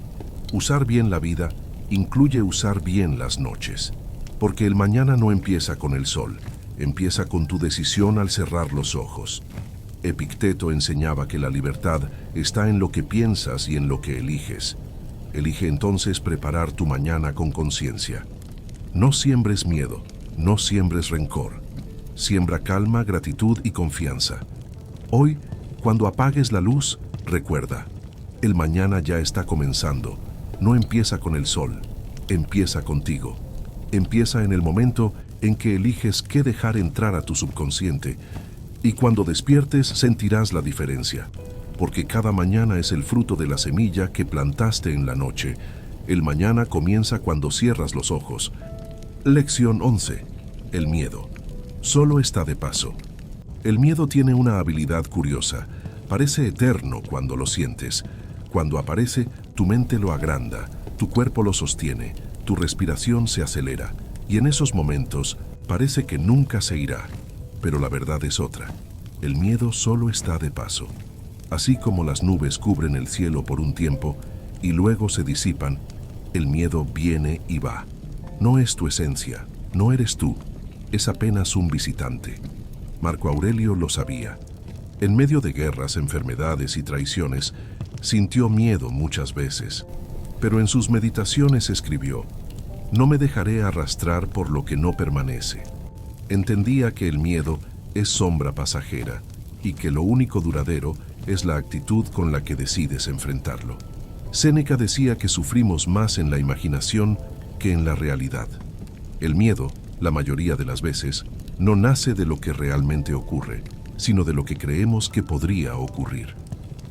Usar bien la vida incluye usar bien las noches, porque el mañana no empieza con el sol, empieza con tu decisión al cerrar los ojos. Epicteto enseñaba que la libertad está en lo que piensas y en lo que eliges. Elige entonces preparar tu mañana con conciencia. No siembres miedo, no siembres rencor. Siembra calma, gratitud y confianza. Hoy, cuando apagues la luz, recuerda, el mañana ya está comenzando. No empieza con el sol, empieza contigo. Empieza en el momento en que eliges qué dejar entrar a tu subconsciente. Y cuando despiertes sentirás la diferencia, porque cada mañana es el fruto de la semilla que plantaste en la noche. El mañana comienza cuando cierras los ojos. Lección 11. El miedo. Solo está de paso. El miedo tiene una habilidad curiosa. Parece eterno cuando lo sientes. Cuando aparece, tu mente lo agranda, tu cuerpo lo sostiene, tu respiración se acelera, y en esos momentos parece que nunca se irá. Pero la verdad es otra. El miedo solo está de paso. Así como las nubes cubren el cielo por un tiempo y luego se disipan, el miedo viene y va. No es tu esencia, no eres tú, es apenas un visitante. Marco Aurelio lo sabía. En medio de guerras, enfermedades y traiciones, sintió miedo muchas veces, pero en sus meditaciones escribió: «No me dejaré arrastrar por lo que no permanece». Entendía que el miedo es sombra pasajera y que lo único duradero es la actitud con la que decides enfrentarlo. Séneca decía que sufrimos más en la imaginación que en la realidad. El miedo, la mayoría de las veces, no nace de lo que realmente ocurre, sino de lo que creemos que podría ocurrir.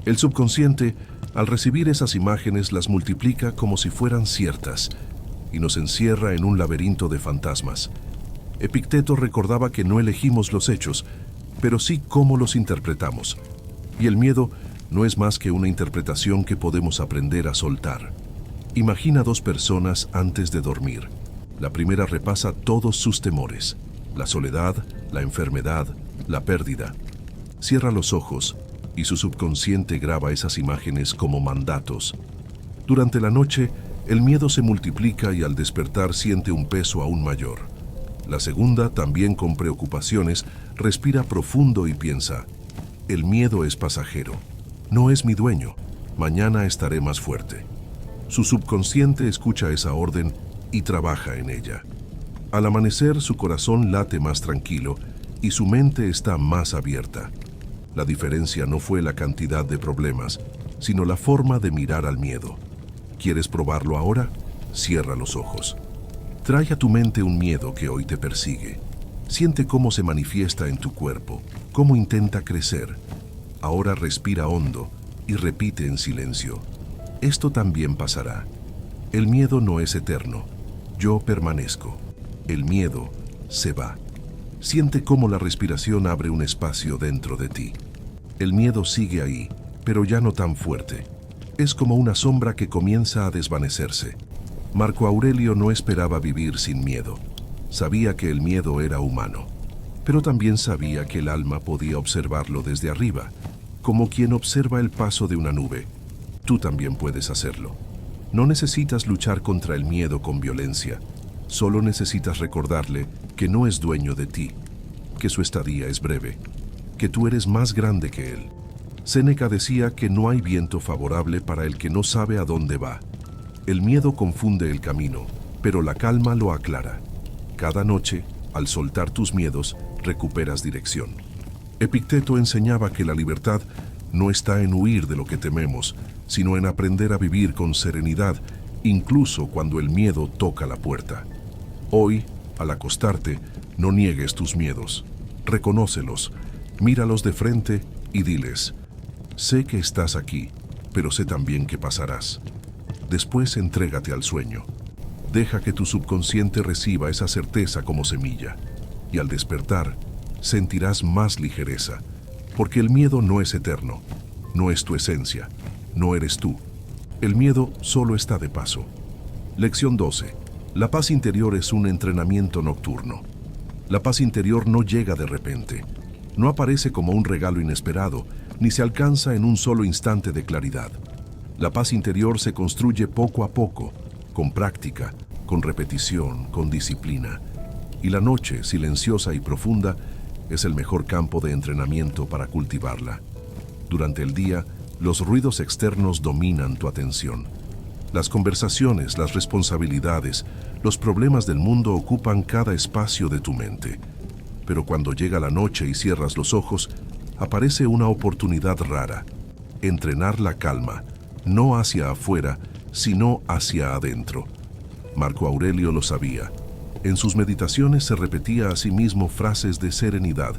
El subconsciente, al recibir esas imágenes, las multiplica como si fueran ciertas y nos encierra en un laberinto de fantasmas. Epicteto recordaba que no elegimos los hechos, pero sí cómo los interpretamos. Y el miedo no es más que una interpretación que podemos aprender a soltar. Imagina dos personas antes de dormir. La primera repasa todos sus temores: la soledad, la enfermedad, la pérdida. Cierra los ojos y su subconsciente graba esas imágenes como mandatos. Durante la noche, el miedo se multiplica y al despertar siente un peso aún mayor. La segunda, también con preocupaciones, respira profundo y piensa: el miedo es pasajero, no es mi dueño, mañana estaré más fuerte. Su subconsciente escucha esa orden y trabaja en ella. Al amanecer, su corazón late más tranquilo y su mente está más abierta. La diferencia no fue la cantidad de problemas, sino la forma de mirar al miedo. ¿Quieres probarlo ahora? Cierra los ojos. Trae a tu mente un miedo que hoy te persigue. Siente cómo se manifiesta en tu cuerpo, cómo intenta crecer. Ahora respira hondo y repite en silencio: esto también pasará. El miedo no es eterno. Yo permanezco. El miedo se va. Siente cómo la respiración abre un espacio dentro de ti. El miedo sigue ahí, pero ya no tan fuerte. Es como una sombra que comienza a desvanecerse. Marco Aurelio no esperaba vivir sin miedo. Sabía que el miedo era humano, pero también sabía que el alma podía observarlo desde arriba, como quien observa el paso de una nube. Tú también puedes hacerlo. No necesitas luchar contra el miedo con violencia. Solo necesitas recordarle que no es dueño de ti, que su estadía es breve, que tú eres más grande que él. Séneca decía que no hay viento favorable para el que no sabe a dónde va. El miedo confunde el camino, pero la calma lo aclara. Cada noche, al soltar tus miedos, recuperas dirección. Epicteto enseñaba que la libertad no está en huir de lo que tememos, sino en aprender a vivir con serenidad, incluso cuando el miedo toca la puerta. Hoy, al acostarte, no niegues tus miedos. Reconócelos, míralos de frente y diles: Sé que estás aquí, pero sé también que pasarás. Después entrégate al sueño. Deja que tu subconsciente reciba esa certeza como semilla. Y al despertar, sentirás más ligereza, porque el miedo no es eterno, no es tu esencia, no eres tú. El miedo solo está de paso. Lección 12. La paz interior es un entrenamiento nocturno. La paz interior no llega de repente, no aparece como un regalo inesperado, ni se alcanza en un solo instante de claridad. La paz interior se construye poco a poco, con práctica, con repetición, con disciplina. Y la noche, silenciosa y profunda, es el mejor campo de entrenamiento para cultivarla. Durante el día, los ruidos externos dominan tu atención. Las conversaciones, las responsabilidades, los problemas del mundo ocupan cada espacio de tu mente. Pero cuando llega la noche y cierras los ojos, aparece una oportunidad rara: entrenar la calma, no hacia afuera, sino hacia adentro. Marco Aurelio lo sabía. En sus meditaciones se repetía a sí mismo frases de serenidad,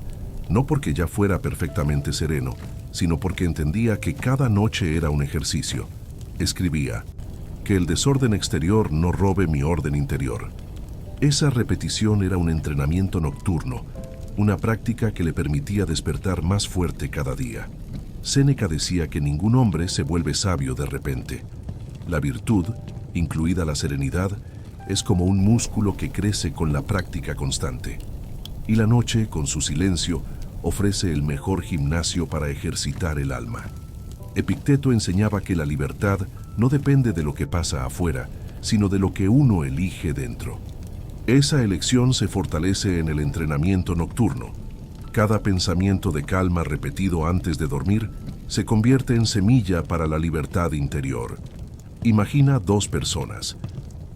no porque ya fuera perfectamente sereno, sino porque entendía que cada noche era un ejercicio. Escribía: que el desorden exterior no robe mi orden interior. Esa repetición era un entrenamiento nocturno, una práctica que le permitía despertar más fuerte cada día. Séneca decía que ningún hombre se vuelve sabio de repente. La virtud, incluida la serenidad, es como un músculo que crece con la práctica constante. Y la noche, con su silencio, ofrece el mejor gimnasio para ejercitar el alma. Epicteto enseñaba que la libertad no depende de lo que pasa afuera, sino de lo que uno elige dentro. Esa elección se fortalece en el entrenamiento nocturno. Cada pensamiento de calma repetido antes de dormir se convierte en semilla para la libertad interior. Imagina dos personas.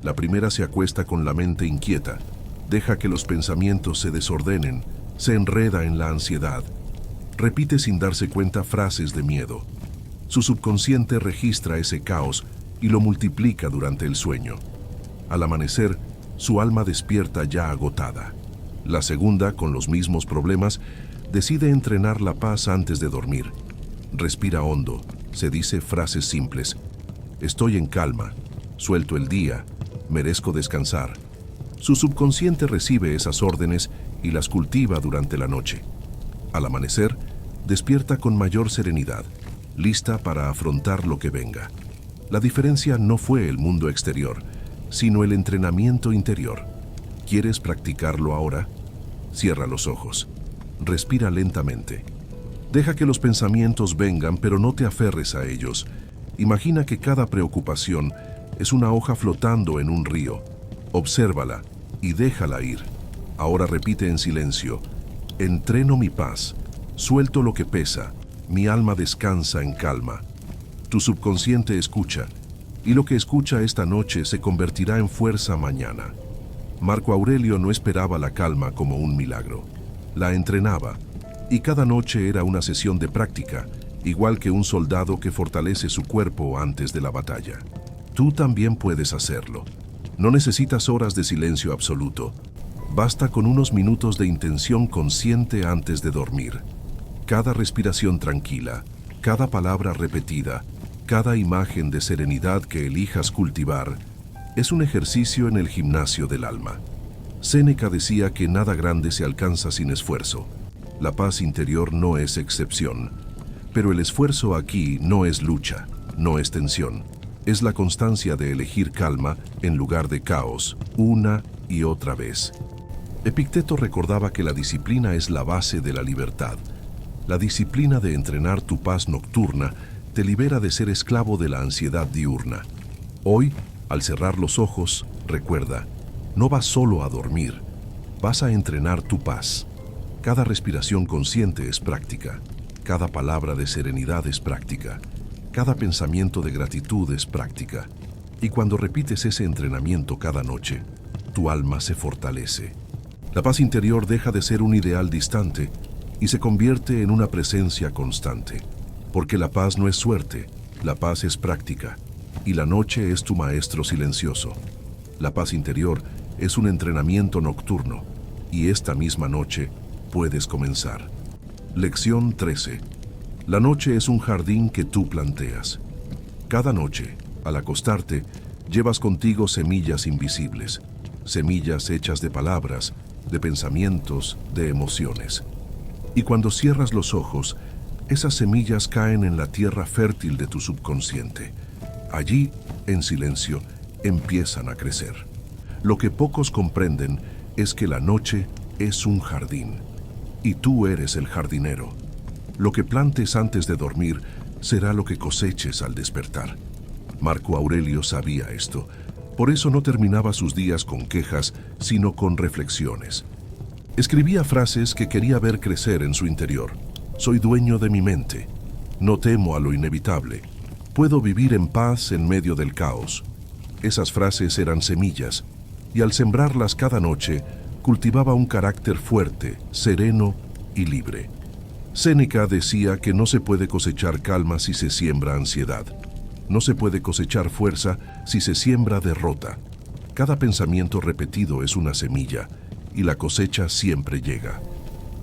La primera se acuesta con la mente inquieta, deja que los pensamientos se desordenen, se enreda en la ansiedad. Repite sin darse cuenta frases de miedo. Su subconsciente registra ese caos y lo multiplica durante el sueño. Al amanecer, su alma despierta ya agotada. La segunda, con los mismos problemas, decide entrenar la paz antes de dormir. Respira hondo, se dice frases simples: estoy en calma, suelto el día, merezco descansar. Su subconsciente recibe esas órdenes y las cultiva durante la noche. Al amanecer, despierta con mayor serenidad, lista para afrontar lo que venga. La diferencia no fue el mundo exterior, sino el entrenamiento interior. ¿Quieres practicarlo ahora? Cierra los ojos. Respira lentamente. Deja que los pensamientos vengan, pero no te aferres a ellos. Imagina que cada preocupación es una hoja flotando en un río. Obsérvala y déjala ir. Ahora repite en silencio: entreno mi paz, suelto lo que pesa, mi alma descansa en calma. Tu subconsciente escucha, y lo que escucha esta noche se convertirá en fuerza mañana. Marco Aurelio no esperaba la calma como un milagro. La entrenaba, y cada noche era una sesión de práctica, igual que un soldado que fortalece su cuerpo antes de la batalla. Tú también puedes hacerlo. No necesitas horas de silencio absoluto. Basta con unos minutos de intención consciente antes de dormir. Cada respiración tranquila, cada palabra repetida, cada imagen de serenidad que elijas cultivar, es un ejercicio en el gimnasio del alma. Séneca decía que nada grande se alcanza sin esfuerzo. La paz interior no es excepción. Pero el esfuerzo aquí no es lucha, no es tensión. Es la constancia de elegir calma en lugar de caos, una y otra vez. Epicteto recordaba que la disciplina es la base de la libertad. La disciplina de entrenar tu paz nocturna te libera de ser esclavo de la ansiedad diurna. Hoy, al cerrar los ojos, recuerda: no vas solo a dormir, vas a entrenar tu paz. Cada respiración consciente es práctica, cada palabra de serenidad es práctica, cada pensamiento de gratitud es práctica. Y cuando repites ese entrenamiento cada noche, tu alma se fortalece. La paz interior deja de ser un ideal distante y se convierte en una presencia constante. Porque la paz no es suerte, la paz es práctica, y la noche es tu maestro silencioso. La paz interior es un entrenamiento nocturno, y esta misma noche puedes comenzar. Lección 13. La noche es un jardín que tú planteas. Cada noche, al acostarte, llevas contigo semillas invisibles, semillas hechas de palabras, de pensamientos, de emociones. Y cuando cierras los ojos, esas semillas caen en la tierra fértil de tu subconsciente. Allí, en silencio, empiezan a crecer. Lo que pocos comprenden es que la noche es un jardín, y tú eres el jardinero. Lo que plantes antes de dormir será lo que coseches al despertar. Marco Aurelio sabía esto, por eso no terminaba sus días con quejas, sino con reflexiones. Escribía frases que quería ver crecer en su interior. Soy dueño de mi mente. No temo a lo inevitable. Puedo vivir en paz en medio del caos. Esas frases eran semillas, y al sembrarlas cada noche, cultivaba un carácter fuerte, sereno y libre. Séneca decía que no se puede cosechar calma si se siembra ansiedad. No se puede cosechar fuerza si se siembra derrota. Cada pensamiento repetido es una semilla, y la cosecha siempre llega.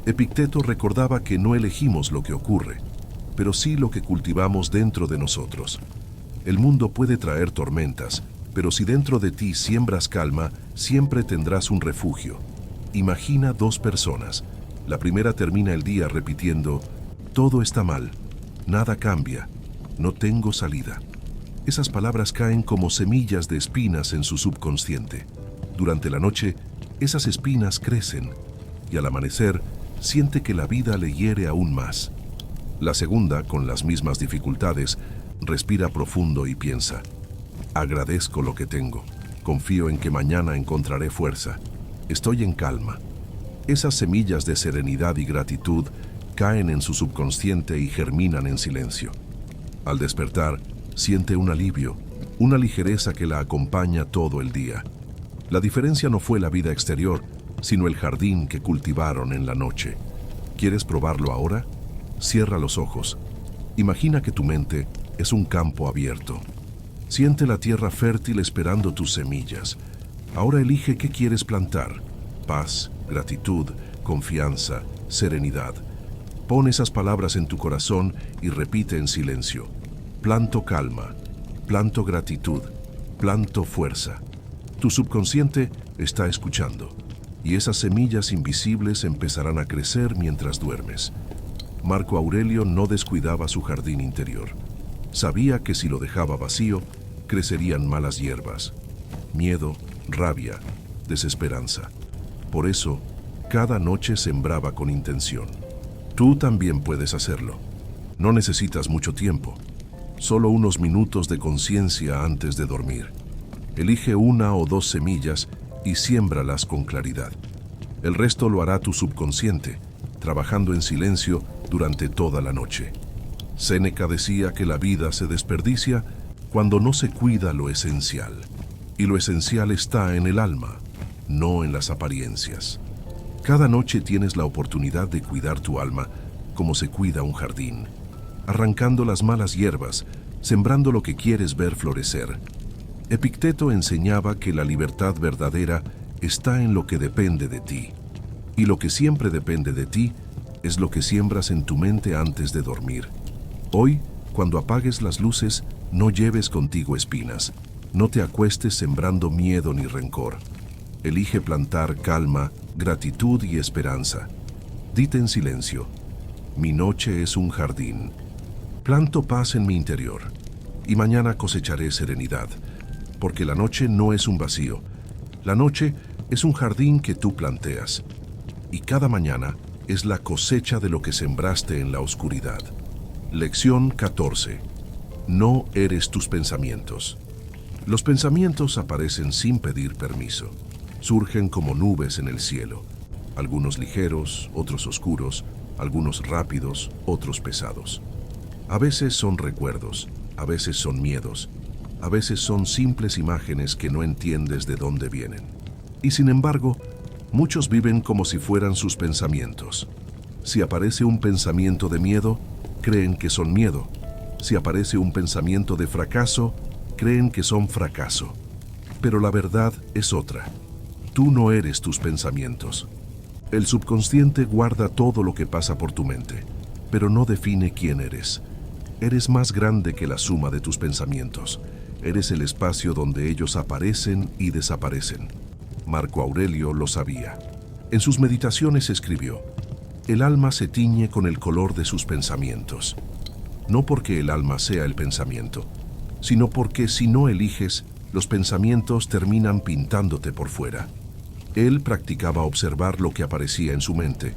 Epicteto recordaba que no elegimos lo que ocurre, pero sí lo que cultivamos dentro de nosotros. El mundo puede traer tormentas, pero si dentro de ti siembras calma, siempre tendrás un refugio. Imagina dos personas. La primera termina el día repitiendo, todo está mal, nada cambia, no tengo salida. Esas palabras caen como semillas de espinas en su subconsciente. Durante la noche, esas espinas crecen y al amanecer siente que la vida le hiere aún más. La segunda, con las mismas dificultades, respira profundo y piensa, agradezco lo que tengo, confío en que mañana encontraré fuerza, estoy en calma. Esas semillas de serenidad y gratitud caen en su subconsciente y germinan en silencio. Al despertar, siente un alivio, una ligereza que la acompaña todo el día. La diferencia no fue la vida exterior, sino el jardín que cultivaron en la noche. ¿Quieres probarlo ahora? Cierra los ojos. Imagina que tu mente es un campo abierto. Siente la tierra fértil esperando tus semillas. Ahora elige qué quieres plantar. Paz, gratitud, confianza, serenidad. Pon esas palabras en tu corazón y repite en silencio. Planto calma, planto gratitud, planto fuerza. Tu subconsciente está escuchando, y esas semillas invisibles empezarán a crecer mientras duermes. Marco Aurelio no descuidaba su jardín interior. Sabía que si lo dejaba vacío, crecerían malas hierbas, miedo, rabia, desesperanza. Por eso, cada noche sembraba con intención. Tú también puedes hacerlo. No necesitas mucho tiempo, solo unos minutos de conciencia antes de dormir. Elige una o dos semillas y siémbralas con claridad. El resto lo hará tu subconsciente, trabajando en silencio durante toda la noche. Séneca decía que la vida se desperdicia cuando no se cuida lo esencial. Y lo esencial está en el alma, no en las apariencias. Cada noche tienes la oportunidad de cuidar tu alma como se cuida un jardín, arrancando las malas hierbas, sembrando lo que quieres ver florecer. Epicteto enseñaba que la libertad verdadera está en lo que depende de ti, y lo que siempre depende de ti es lo que siembras en tu mente antes de dormir. Hoy, cuando apagues las luces, no lleves contigo espinas, no te acuestes sembrando miedo ni rencor. Elige plantar calma, gratitud y esperanza. Dite en silencio, mi noche es un jardín. Planto paz en mi interior, y mañana cosecharé serenidad, porque la noche no es un vacío. La noche es un jardín que tú planteas, y cada mañana es la cosecha de lo que sembraste en la oscuridad. Lección 14. No eres tus pensamientos. Los pensamientos aparecen sin pedir permiso. Surgen como nubes en el cielo, algunos ligeros, otros oscuros, algunos rápidos, otros pesados. A veces son recuerdos, a veces son miedos, a veces son simples imágenes que no entiendes de dónde vienen. Y sin embargo, muchos viven como si fueran sus pensamientos. Si aparece un pensamiento de miedo, creen que son miedo. Si aparece un pensamiento de fracaso, creen que son fracaso. Pero la verdad es otra. Tú no eres tus pensamientos. El subconsciente guarda todo lo que pasa por tu mente. pero no define quién eres. Eres más grande que la suma de tus pensamientos. Eres el espacio donde ellos aparecen y desaparecen. Marco Aurelio lo sabía. En sus meditaciones escribió: el alma se tiñe con el color de sus pensamientos. No porque el alma sea el pensamiento, sino porque si no eliges, los pensamientos terminan pintándote por fuera. Él practicaba observar lo que aparecía en su mente,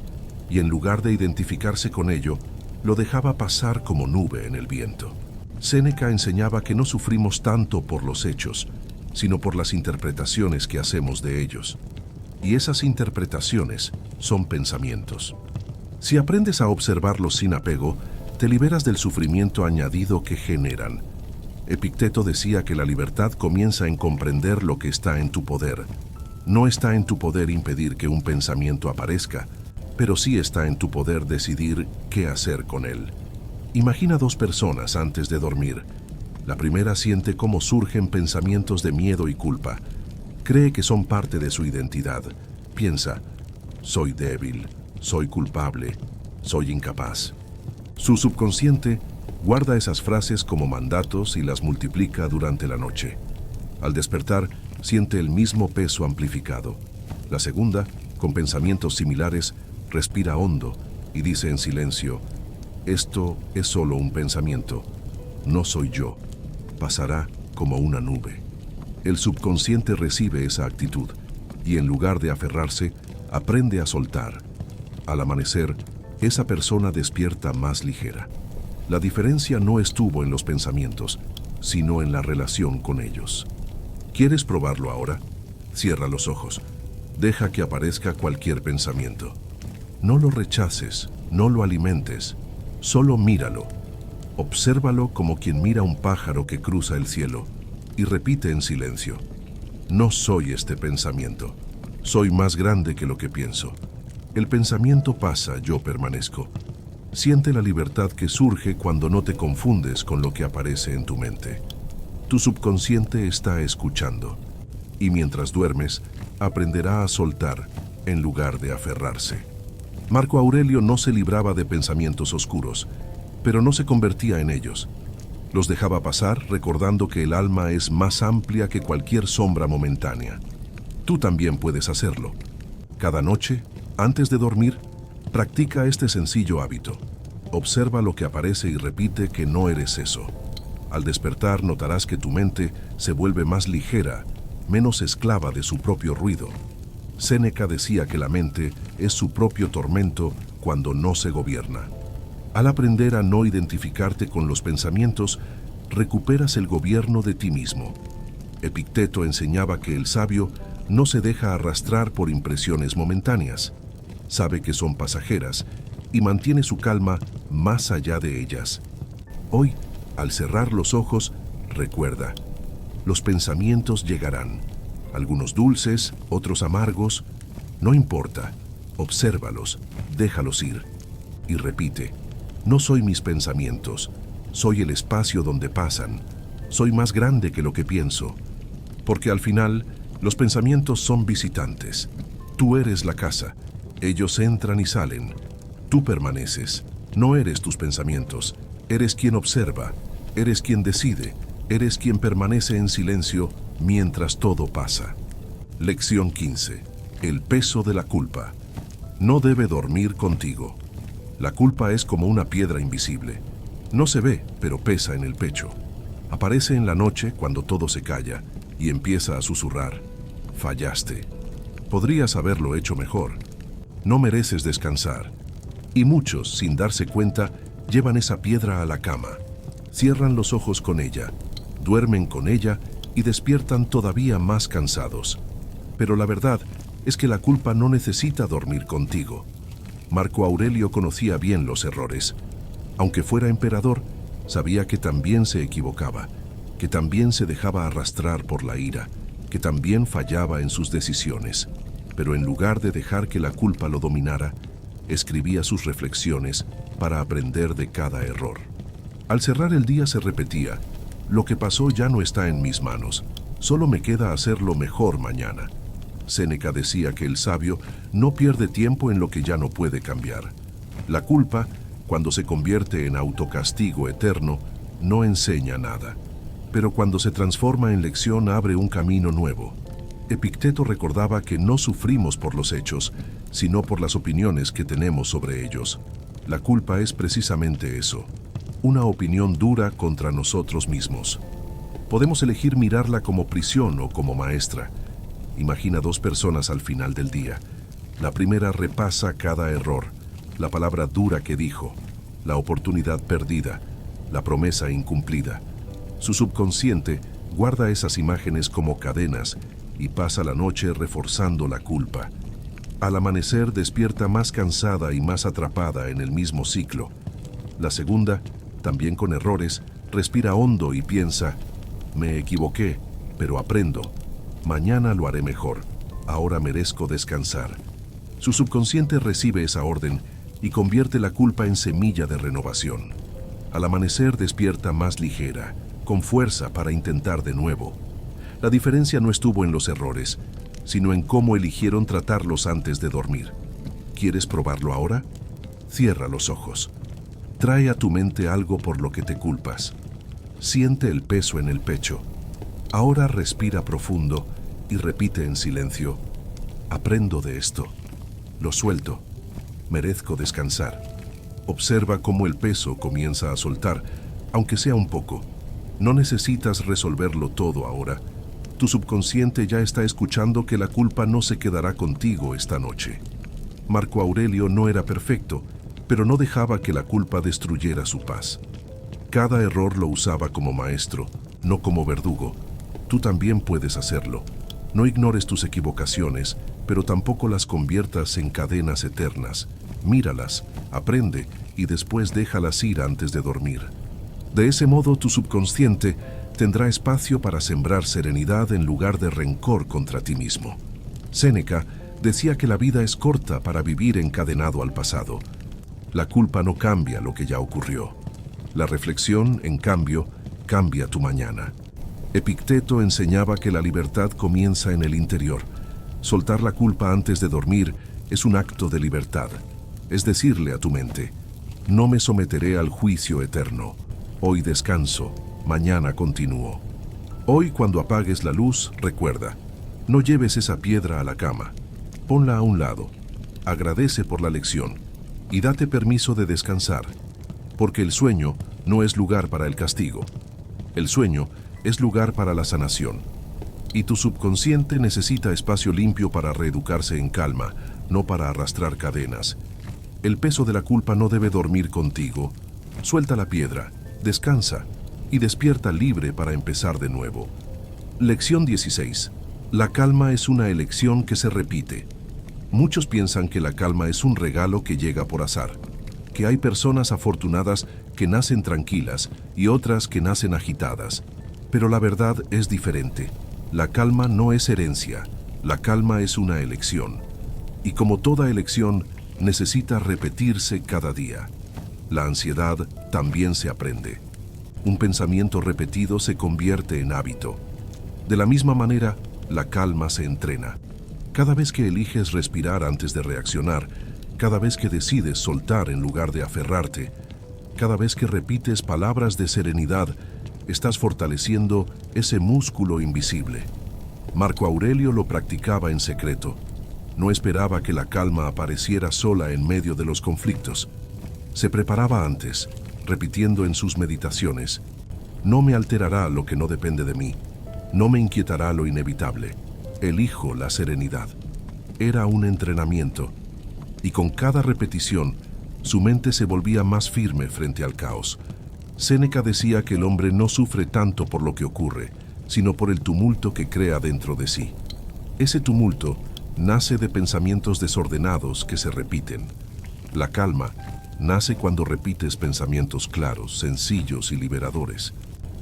y en lugar de identificarse con ello, lo dejaba pasar como nube en el viento. Séneca enseñaba que no sufrimos tanto por los hechos, sino por las interpretaciones que hacemos de ellos. Y esas interpretaciones son pensamientos. Si aprendes a observarlos sin apego, te liberas del sufrimiento añadido que generan. Epicteto decía que la libertad comienza en comprender lo que está en tu poder. No está en tu poder impedir que un pensamiento aparezca, pero sí está en tu poder decidir qué hacer con él. Imagina dos personas antes de dormir. La primera siente cómo surgen pensamientos de miedo y culpa. Cree que son parte de su identidad. Piensa: soy débil, soy culpable, soy incapaz. Su subconsciente guarda esas frases como mandatos y las multiplica durante la noche. Al despertar, siente el mismo peso amplificado. La segunda, con pensamientos similares, respira hondo y dice en silencio: esto es solo un pensamiento, no soy yo, pasará como una nube. El subconsciente recibe esa actitud y en lugar de aferrarse, aprende a soltar. Al amanecer, esa persona despierta más ligera. La diferencia no estuvo en los pensamientos, sino en la relación con ellos. ¿Quieres probarlo ahora? Cierra los ojos. Deja que aparezca cualquier pensamiento. No lo rechaces, no lo alimentes, solo míralo. Obsérvalo como quien mira un pájaro que cruza el cielo y repite en silencio: no soy este pensamiento, soy más grande que lo que pienso. El pensamiento pasa, yo permanezco. Siente la libertad que surge cuando no te confundes con lo que aparece en tu mente. Tu subconsciente está escuchando, y mientras duermes, aprenderá a soltar en lugar de aferrarse. Marco Aurelio no se libraba de pensamientos oscuros, pero no se convertía en ellos. Los dejaba pasar recordando que el alma es más amplia que cualquier sombra momentánea. Tú también puedes hacerlo. Cada noche, antes de dormir, practica este sencillo hábito. Observa lo que aparece y repite que no eres eso. Al despertar notarás que tu mente se vuelve más ligera, menos esclava de su propio ruido. Séneca decía que la mente es su propio tormento cuando no se gobierna. Al aprender a no identificarte con los pensamientos, recuperas el gobierno de ti mismo. Epicteto enseñaba que el sabio no se deja arrastrar por impresiones momentáneas. Sabe que son pasajeras y mantiene su calma más allá de ellas. Hoy, al cerrar los ojos, recuerda: los pensamientos llegarán, algunos dulces, otros amargos. No importa, obsérvalos, déjalos ir. Y repite: no soy mis pensamientos, soy el espacio donde pasan, soy más grande que lo que pienso. Porque al final, los pensamientos son visitantes. Tú eres la casa, ellos entran y salen. Tú permaneces, no eres tus pensamientos, eres quien observa, eres quien decide, eres quien permanece en silencio mientras todo pasa. Lección 15. El peso de la culpa. No debe dormir contigo. La culpa es como una piedra invisible. No se ve, pero pesa en el pecho. Aparece en la noche cuando todo se calla y empieza a susurrar: fallaste. Podrías haberlo hecho mejor. No mereces descansar. Y muchos, sin darse cuenta, llevan esa piedra a la cama. Cierran los ojos con ella, duermen con ella y despiertan todavía más cansados. Pero la verdad es que la culpa no necesita dormir contigo. Marco Aurelio conocía bien los errores. Aunque fuera emperador, sabía que también se equivocaba, que también se dejaba arrastrar por la ira, que también fallaba en sus decisiones. Pero en lugar de dejar que la culpa lo dominara, escribía sus reflexiones para aprender de cada error. Al cerrar el día se repetía: lo que pasó ya no está en mis manos, solo me queda hacerlo mejor mañana. Séneca decía que el sabio no pierde tiempo en lo que ya no puede cambiar. La culpa Cuando se convierte en autocastigo eterno, no enseña nada. Pero cuando se transforma en lección, abre un camino nuevo. Epicteto recordaba que no sufrimos por los hechos, sino por las opiniones que tenemos sobre ellos. La culpa es precisamente eso, una opinión dura contra nosotros mismos. Podemos elegir mirarla como prisión o como maestra. Imagina dos personas al final del día. La primera repasa cada error, la palabra dura que dijo, la oportunidad perdida, la promesa incumplida. Su subconsciente guarda esas imágenes como cadenas y pasa la noche reforzando la culpa. Al amanecer despierta más cansada y más atrapada en el mismo ciclo. La segunda, también con errores, respira hondo y piensa, me equivoqué, pero aprendo. Mañana lo haré mejor. Ahora merezco descansar. Su subconsciente recibe esa orden y convierte la culpa en semilla de renovación. Al amanecer despierta más ligera, con fuerza para intentar de nuevo. La diferencia no estuvo en los errores, sino en cómo eligieron tratarlos antes de dormir. ¿Quieres probarlo ahora? Cierra los ojos. Trae a tu mente algo por lo que te culpas. Siente el peso en el pecho. Ahora respira profundo y repite en silencio. Aprendo de esto. Lo suelto. Merezco descansar. Observa cómo el peso comienza a soltar, aunque sea un poco. No necesitas resolverlo todo ahora. Tu subconsciente ya está escuchando que la culpa no se quedará contigo esta noche. Marco Aurelio no era perfecto, pero no dejaba que la culpa destruyera su paz. Cada error lo usaba como maestro, no como verdugo. Tú también puedes hacerlo. No ignores tus equivocaciones, pero tampoco las conviertas en cadenas eternas. Míralas, aprende y después déjalas ir antes de dormir. De ese modo, tu subconsciente tendrá espacio para sembrar serenidad en lugar de rencor contra ti mismo. Séneca decía que la vida es corta para vivir encadenado al pasado. La culpa no cambia lo que ya ocurrió. La reflexión, en cambio, cambia tu mañana. Epicteto enseñaba que la libertad comienza en el interior. Soltar la culpa antes de dormir es un acto de libertad. Es decirle a tu mente, no me someteré al juicio eterno. Hoy descanso, mañana continúo. Hoy, cuando apagues la luz, recuerda, no lleves esa piedra a la cama. Ponla a un lado. Agradece por la lección y date permiso de descansar, porque el sueño no es lugar para el castigo. El sueño es lugar para la sanación. Y tu subconsciente necesita espacio limpio para reeducarse en calma, no para arrastrar cadenas. El peso de la culpa no debe dormir contigo. Suelta la piedra, descansa y despierta libre para empezar de nuevo. Lección 16. La calma es una elección que se repite. Muchos piensan que la calma es un regalo que llega por azar, que hay personas afortunadas que nacen tranquilas y otras que nacen agitadas. Pero la verdad es diferente. La calma no es herencia, la calma es una elección. Y como toda elección, necesita repetirse cada día. La ansiedad también se aprende. Un pensamiento repetido se convierte en hábito. De la misma manera, la calma se entrena. Cada vez que eliges respirar antes de reaccionar, cada vez que decides soltar en lugar de aferrarte, cada vez que repites palabras de serenidad, estás fortaleciendo ese músculo invisible. Marco Aurelio lo practicaba en secreto. No esperaba que la calma apareciera sola en medio de los conflictos. Se preparaba antes, repitiendo en sus meditaciones, no me alterará lo que no depende de mí, no me inquietará lo inevitable, elijo la serenidad. Era un entrenamiento, y con cada repetición, su mente se volvía más firme frente al caos. Séneca decía que el hombre no sufre tanto por lo que ocurre, sino por el tumulto que crea dentro de sí. Ese tumulto nace de pensamientos desordenados que se repiten. La calma nace cuando repites pensamientos claros, sencillos y liberadores.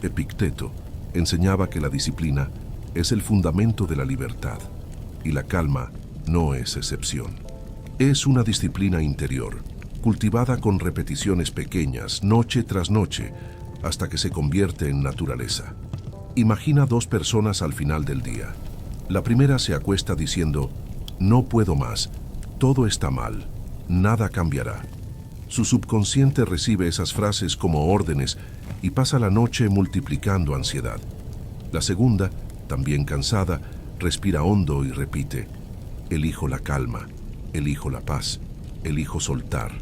Epicteto enseñaba que la disciplina es el fundamento de la libertad, y la calma no es excepción. Es una disciplina interior, cultivada con repeticiones pequeñas, noche tras noche, hasta que se convierte en naturaleza. Imagina dos personas al final del día. La primera se acuesta diciendo, no puedo más, todo está mal, nada cambiará. Su subconsciente recibe esas frases como órdenes y pasa la noche multiplicando ansiedad. La segunda, también cansada, respira hondo y repite: elijo la calma, elijo la paz, elijo soltar.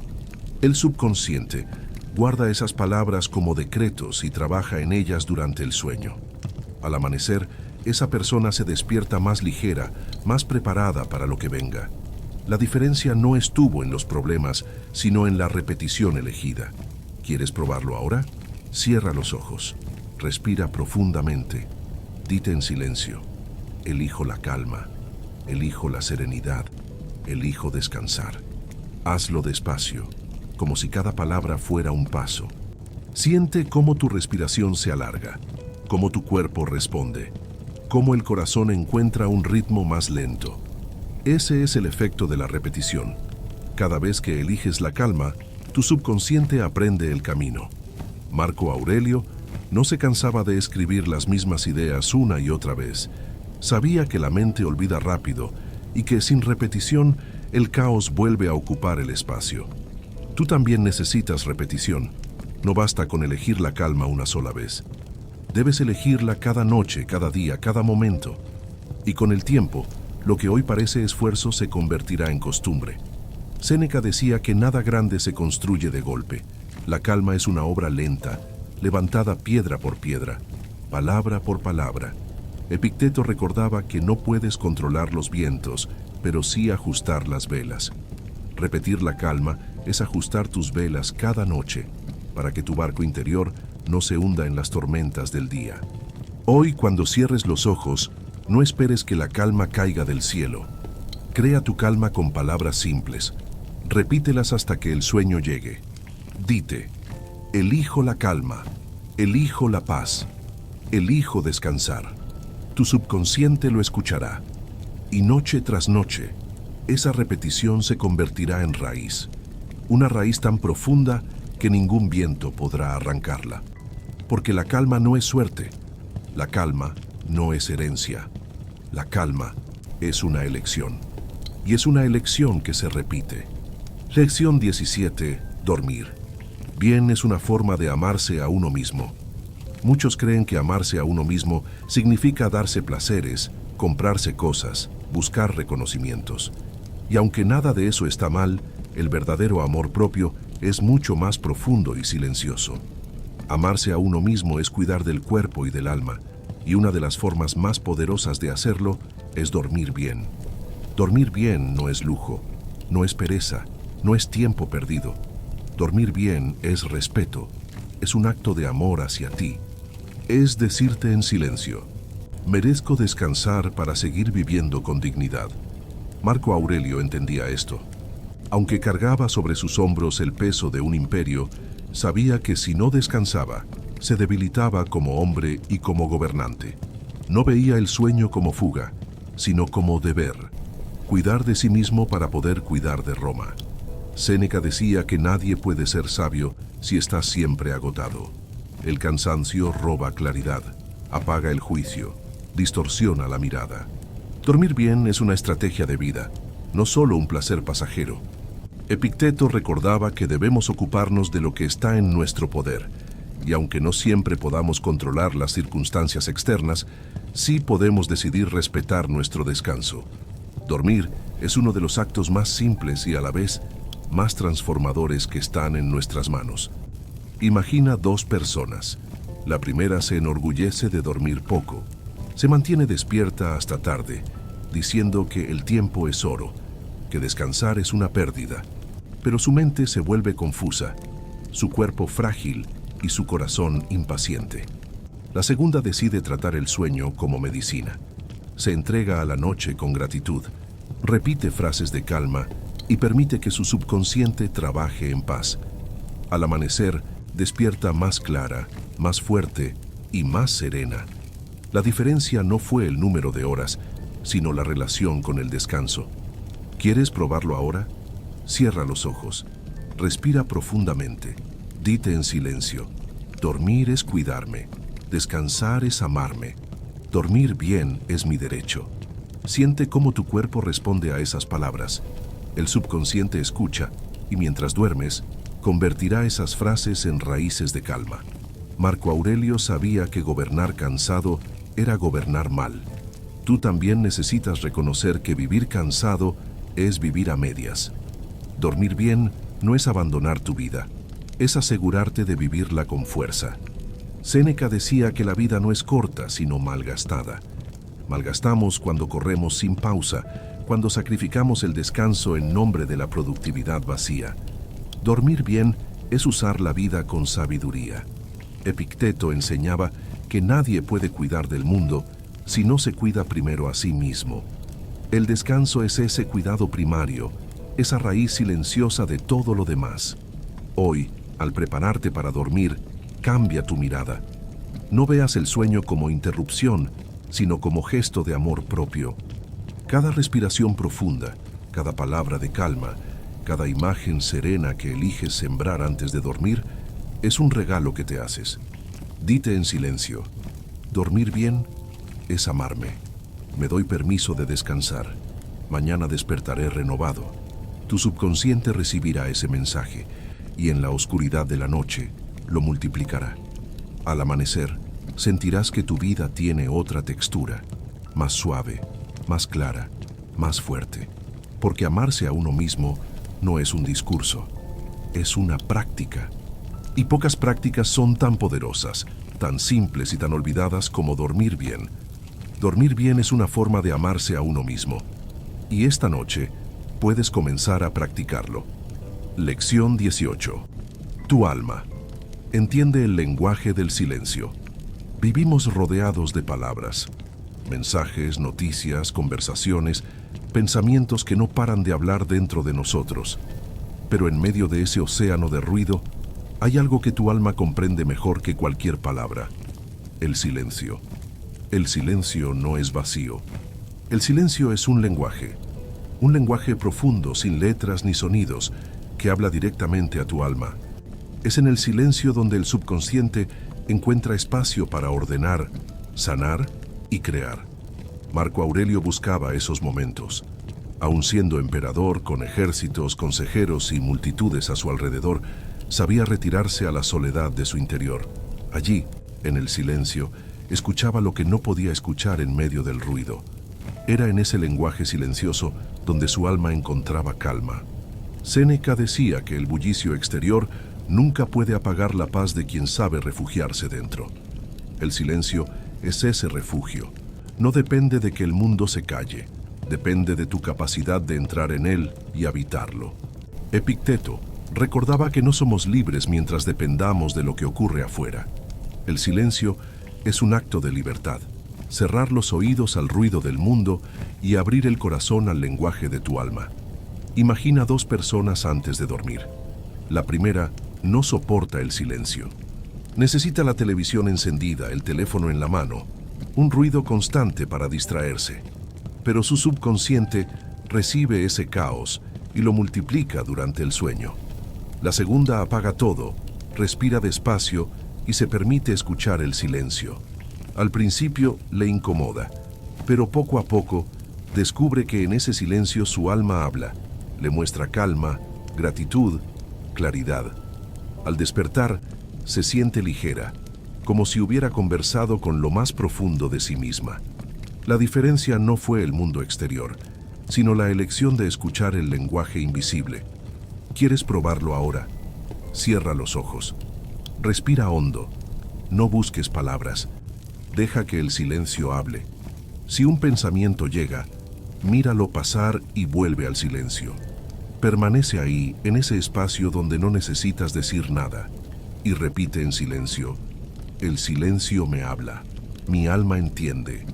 El subconsciente guarda esas palabras como decretos y trabaja en ellas durante el sueño. Al amanecer, esa persona se despierta más ligera, más preparada para lo que venga. La diferencia no estuvo en los problemas, sino en la repetición elegida. ¿Quieres probarlo ahora? Cierra los ojos, respira profundamente, dite en silencio: elijo la calma, elijo la serenidad, elijo descansar. Hazlo despacio, como si cada palabra fuera un paso. Siente cómo tu respiración se alarga, cómo tu cuerpo responde, cómo el corazón encuentra un ritmo más lento. Ese es el efecto de la repetición. Cada vez que eliges la calma, tu subconsciente aprende el camino. Marco Aurelio no se cansaba de escribir las mismas ideas una y otra vez. Sabía que la mente olvida rápido y que sin repetición el caos vuelve a ocupar el espacio. Tú también necesitas repetición. No basta con elegir la calma una sola vez. Debes elegirla cada noche, cada día, cada momento. Y con el tiempo, lo que hoy parece esfuerzo se convertirá en costumbre. Séneca decía que nada grande se construye de golpe. La calma es una obra lenta, levantada piedra por piedra, palabra por palabra. Epicteto recordaba que no puedes controlar los vientos, pero sí ajustar las velas. Repetir la calma es ajustar tus velas cada noche, para que tu barco interior no se hunda en las tormentas del día. Hoy, cuando cierres los ojos, no esperes que la calma caiga del cielo. Crea tu calma con palabras simples. Repítelas hasta que el sueño llegue. Dite: elijo la calma, elijo la paz, elijo descansar. Tu subconsciente lo escuchará. Y noche tras noche, esa repetición se convertirá en raíz. Una raíz tan profunda que ningún viento podrá arrancarla. Porque la calma no es suerte. La calma no es herencia. La calma es una elección. Y es una elección que se repite. Lección 17. Dormir. Bien es una forma de amarse a uno mismo. Muchos creen que amarse a uno mismo significa darse placeres, comprarse cosas, buscar reconocimientos. Y aunque nada de eso está mal, el verdadero amor propio es mucho más profundo y silencioso. Amarse a uno mismo es cuidar del cuerpo y del alma, y una de las formas más poderosas de hacerlo es dormir bien. Dormir bien no es lujo, no es pereza, no es tiempo perdido. Dormir bien es respeto, es un acto de amor hacia ti. Es decirte en silencio: merezco descansar para seguir viviendo con dignidad. Marco Aurelio entendía esto. Aunque cargaba sobre sus hombros el peso de un imperio, sabía que si no descansaba, se debilitaba como hombre y como gobernante. No veía el sueño como fuga, sino como deber. Cuidar de sí mismo para poder cuidar de Roma. Séneca decía que nadie puede ser sabio si está siempre agotado. El cansancio roba claridad, apaga el juicio, distorsiona la mirada. Dormir bien es una estrategia de vida, no solo un placer pasajero. Epicteto recordaba que debemos ocuparnos de lo que está en nuestro poder, y aunque no siempre podamos controlar las circunstancias externas, sí podemos decidir respetar nuestro descanso. Dormir es uno de los actos más simples y a la vez más transformadores que están en nuestras manos. Imagina dos personas. La primera se enorgullece de dormir poco. Se mantiene despierta hasta tarde, diciendo que el tiempo es oro, que descansar es una pérdida. Pero su mente se vuelve confusa, su cuerpo frágil y su corazón impaciente. La segunda decide tratar el sueño como medicina. Se entrega a la noche con gratitud, repite frases de calma y permite que su subconsciente trabaje en paz. Al amanecer, despierta más clara, más fuerte y más serena. La diferencia no fue el número de horas, sino la relación con el descanso. ¿Quieres probarlo ahora? Cierra los ojos, respira profundamente, dite en silencio: dormir es cuidarme, descansar es amarme, dormir bien es mi derecho. Siente cómo tu cuerpo responde a esas palabras. El subconsciente escucha y mientras duermes, convertirá esas frases en raíces de calma. Marco Aurelio sabía que gobernar cansado era gobernar mal. Tú también necesitas reconocer que vivir cansado es vivir a medias. Dormir bien no es abandonar tu vida, es asegurarte de vivirla con fuerza. Séneca decía que la vida no es corta, sino malgastada. Malgastamos cuando corremos sin pausa, cuando sacrificamos el descanso en nombre de la productividad vacía. Dormir bien es usar la vida con sabiduría. Epicteto enseñaba que nadie puede cuidar del mundo si no se cuida primero a sí mismo. El descanso es ese cuidado primario, esa raíz silenciosa de todo lo demás. Hoy, al prepararte para dormir, cambia tu mirada. No veas el sueño como interrupción, sino como gesto de amor propio. Cada respiración profunda, cada palabra de calma, cada imagen serena que eliges sembrar antes de dormir, es un regalo que te haces. Dite en silencio: dormir bien es amarme. Me doy permiso de descansar. Mañana despertaré renovado. Tu subconsciente recibirá ese mensaje y en la oscuridad de la noche lo multiplicará. Al amanecer, sentirás que tu vida tiene otra textura, más suave, más clara, más fuerte. Porque amarse a uno mismo no es un discurso, es una práctica. Y pocas prácticas son tan poderosas, tan simples y tan olvidadas como dormir bien. Dormir bien es una forma de amarse a uno mismo. Y esta noche puedes comenzar a practicarlo. Lección 18. Tu alma. Entiende el lenguaje del silencio. Vivimos rodeados de palabras, mensajes, noticias, conversaciones, pensamientos que no paran de hablar dentro de nosotros. Pero en medio de ese océano de ruido, hay algo que tu alma comprende mejor que cualquier palabra: el silencio. El silencio no es vacío. El silencio es un lenguaje profundo, sin letras ni sonidos, que habla directamente a tu alma. Es en el silencio donde el subconsciente encuentra espacio para ordenar, sanar y crear. Marco Aurelio buscaba esos momentos. Aun siendo emperador, con ejércitos, consejeros y multitudes a su alrededor, sabía retirarse a la soledad de su interior. Allí, en el silencio, escuchaba lo que no podía escuchar en medio del ruido. Era en ese lenguaje silencioso donde su alma encontraba calma. Séneca decía que el bullicio exterior nunca puede apagar la paz de quien sabe refugiarse dentro. El silencio es ese refugio. No depende de que el mundo se calle, depende de tu capacidad de entrar en él y habitarlo. Epicteto recordaba que no somos libres mientras dependamos de lo que ocurre afuera. El silencio es un acto de libertad. Cerrar los oídos al ruido del mundo y abrir el corazón al lenguaje de tu alma. Imagina dos personas antes de dormir. La primera no soporta el silencio. Necesita la televisión encendida, el teléfono en la mano, un ruido constante para distraerse. Pero su subconsciente recibe ese caos y lo multiplica durante el sueño. La segunda apaga todo, respira despacio y se permite escuchar el silencio. Al principio le incomoda, pero poco a poco descubre que en ese silencio su alma habla, le muestra calma, gratitud, claridad. Al despertar, se siente ligera, como si hubiera conversado con lo más profundo de sí misma. La diferencia no fue el mundo exterior, sino la elección de escuchar el lenguaje invisible. ¿Quieres probarlo ahora? Cierra los ojos. Respira hondo. No busques palabras. Deja que el silencio hable. Si un pensamiento llega, míralo pasar y vuelve al silencio. Permanece ahí, en ese espacio donde no necesitas decir nada, y repite en silencio: el silencio me habla, mi alma entiende.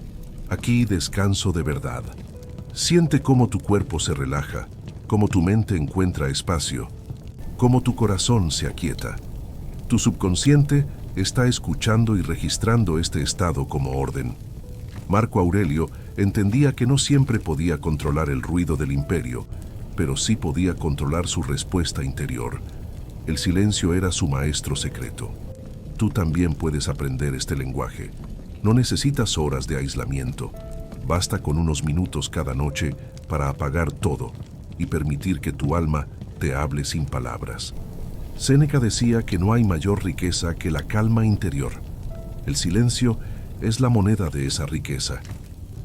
Aquí descanso de verdad. Siente cómo tu cuerpo se relaja, cómo tu mente encuentra espacio, cómo tu corazón se aquieta. Tu subconsciente está escuchando y registrando este estado como orden. Marco Aurelio entendía que no siempre podía controlar el ruido del imperio, pero sí podía controlar su respuesta interior. El silencio era su maestro secreto. Tú también puedes aprender este lenguaje. No necesitas horas de aislamiento. Basta con unos minutos cada noche para apagar todo y permitir que tu alma te hable sin palabras. Séneca decía que no hay mayor riqueza que la calma interior. El silencio es la moneda de esa riqueza,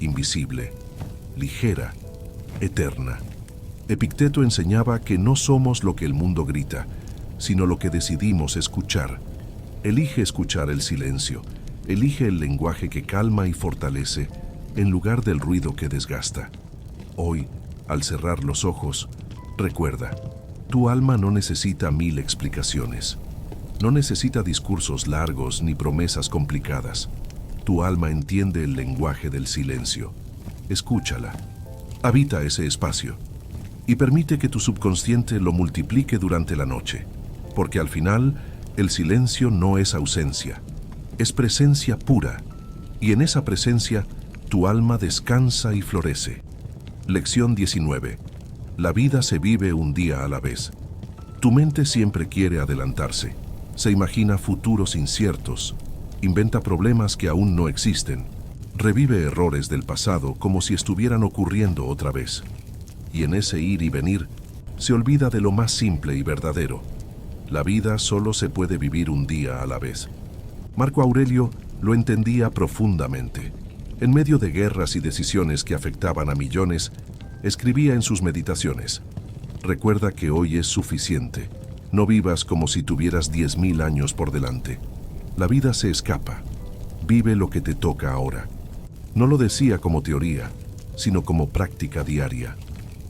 invisible, ligera, eterna. Epicteto enseñaba que no somos lo que el mundo grita, sino lo que decidimos escuchar. Elige escuchar el silencio, elige el lenguaje que calma y fortalece, en lugar del ruido que desgasta. Hoy, al cerrar los ojos, recuerda, tu alma no necesita 1000 explicaciones. No necesita discursos largos ni promesas complicadas. Tu alma entiende el lenguaje del silencio. Escúchala. Habita ese espacio y permite que tu subconsciente lo multiplique durante la noche, porque al final el silencio no es ausencia, es presencia pura, y en esa presencia tu alma descansa y florece. Lección 19. La vida se vive un día a la vez. Tu mente siempre quiere adelantarse, se imagina futuros inciertos, inventa problemas que aún no existen, revive errores del pasado como si estuvieran ocurriendo otra vez. Y en ese ir y venir, se olvida de lo más simple y verdadero. La vida solo se puede vivir un día a la vez. Marco Aurelio lo entendía profundamente. En medio de guerras y decisiones que afectaban a millones, escribía en sus meditaciones: recuerda que hoy es suficiente. No vivas como si tuvieras 10.000 años por delante. La vida se escapa. Vive lo que te toca ahora. No lo decía como teoría, sino como práctica diaria.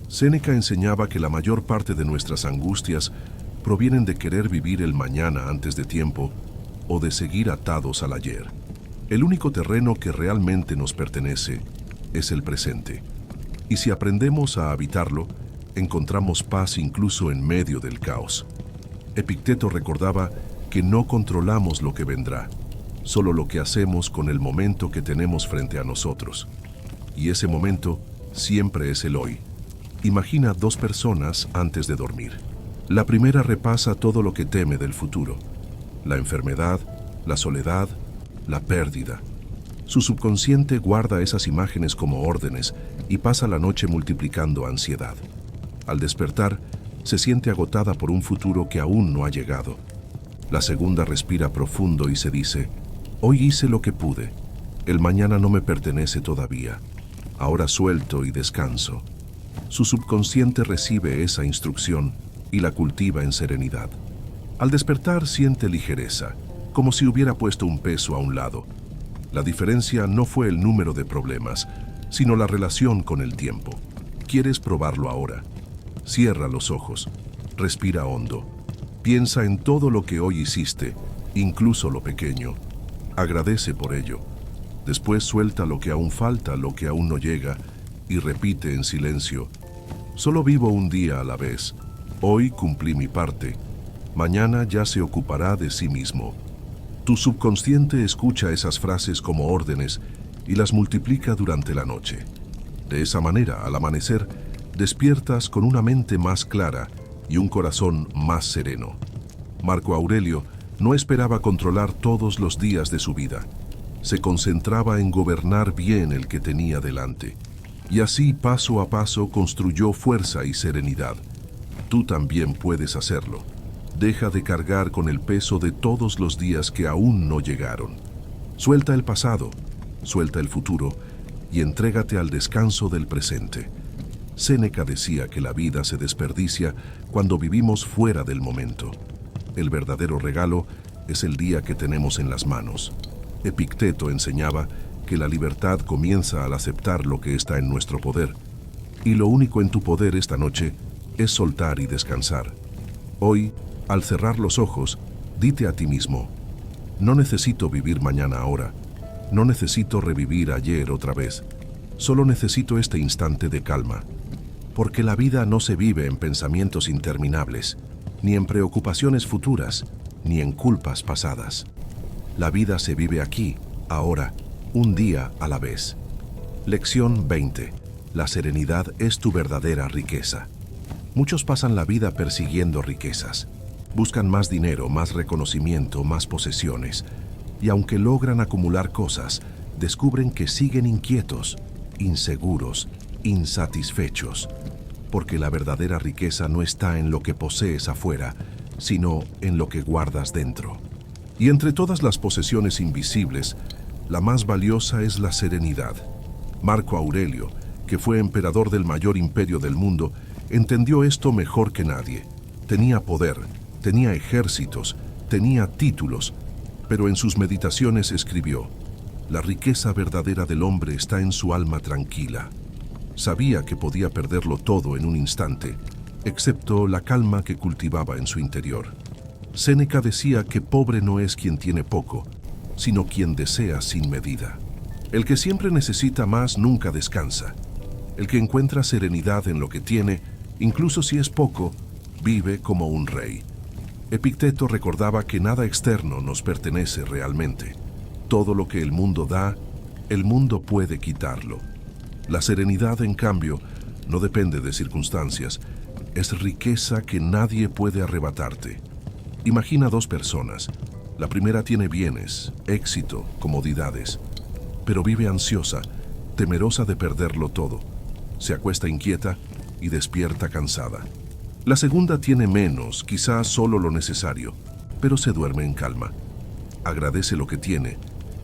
Séneca enseñaba que la mayor parte de nuestras angustias provienen de querer vivir el mañana antes de tiempo o de seguir atados al ayer. El único terreno que realmente nos pertenece es el presente. Y si aprendemos a habitarlo, encontramos paz incluso en medio del caos. Epicteto recordaba que no controlamos lo que vendrá, solo lo que hacemos con el momento que tenemos frente a nosotros. Y ese momento siempre es el hoy. Imagina 2 personas antes de dormir. La primera repasa todo lo que teme del futuro: la enfermedad, la soledad, la pérdida. Su subconsciente guarda esas imágenes como órdenes y pasa la noche multiplicando ansiedad. Al despertar, se siente agotada por un futuro que aún no ha llegado. La segunda respira profundo y se dice: hoy hice lo que pude. El mañana no me pertenece todavía. Ahora suelto y descanso. Su subconsciente recibe esa instrucción y la cultiva en serenidad. Al despertar siente ligereza, como si hubiera puesto un peso a un lado. La diferencia no fue el número de problemas, sino la relación con el tiempo. ¿Quieres probarlo ahora? Cierra los ojos, respira hondo, piensa en todo lo que hoy hiciste, incluso lo pequeño. Agradece por ello. Después suelta lo que aún falta, lo que aún no llega, y repite en silencio: solo vivo un día a la vez. Hoy cumplí mi parte. Mañana ya se ocupará de sí mismo. Tu subconsciente escucha esas frases como órdenes y las multiplica durante la noche. De esa manera, al amanecer, despiertas con una mente más clara y un corazón más sereno. Marco Aurelio no esperaba controlar todos los días de su vida. Se concentraba en gobernar bien el que tenía delante. Y así, paso a paso, construyó fuerza y serenidad. Tú también puedes hacerlo. Deja de cargar con el peso de todos los días que aún no llegaron. Suelta el pasado, suelta el futuro y entrégate al descanso del presente. Séneca decía que la vida se desperdicia cuando vivimos fuera del momento. El verdadero regalo es el día que tenemos en las manos. Epicteto enseñaba que la libertad comienza al aceptar lo que está en nuestro poder. Y lo único en tu poder esta noche es soltar y descansar. Hoy, al cerrar los ojos, dite a ti mismo: no necesito vivir mañana ahora, no necesito revivir ayer otra vez, solo necesito este instante de calma. Porque la vida no se vive en pensamientos interminables, ni en preocupaciones futuras, ni en culpas pasadas. La vida se vive aquí, ahora, un día a la vez. Lección 20. La serenidad es tu verdadera riqueza. Muchos pasan la vida persiguiendo riquezas. Buscan más dinero, más reconocimiento, más posesiones. Y aunque logran acumular cosas, descubren que siguen inquietos, inseguros, insatisfechos. Porque la verdadera riqueza no está en lo que posees afuera, sino en lo que guardas dentro. Y entre todas las posesiones invisibles, la más valiosa es la serenidad. Marco Aurelio, que fue emperador del mayor imperio del mundo, entendió esto mejor que nadie. Tenía poder, tenía ejércitos, tenía títulos, pero en sus meditaciones escribió: la riqueza verdadera del hombre está en su alma tranquila. Sabía que podía perderlo todo en un instante, excepto la calma que cultivaba en su interior. Séneca decía que pobre no es quien tiene poco, sino quien desea sin medida. El que siempre necesita más nunca descansa. El que encuentra serenidad en lo que tiene, incluso si es poco, vive como un rey. Epicteto recordaba que nada externo nos pertenece realmente. Todo lo que el mundo da, el mundo puede quitarlo. La serenidad, en cambio, no depende de circunstancias. Es riqueza que nadie puede arrebatarte. Imagina dos personas. La primera tiene bienes, éxito, comodidades, pero vive ansiosa, temerosa de perderlo todo. Se acuesta inquieta y despierta cansada. La segunda tiene menos, quizás solo lo necesario, pero se duerme en calma. Agradece lo que tiene,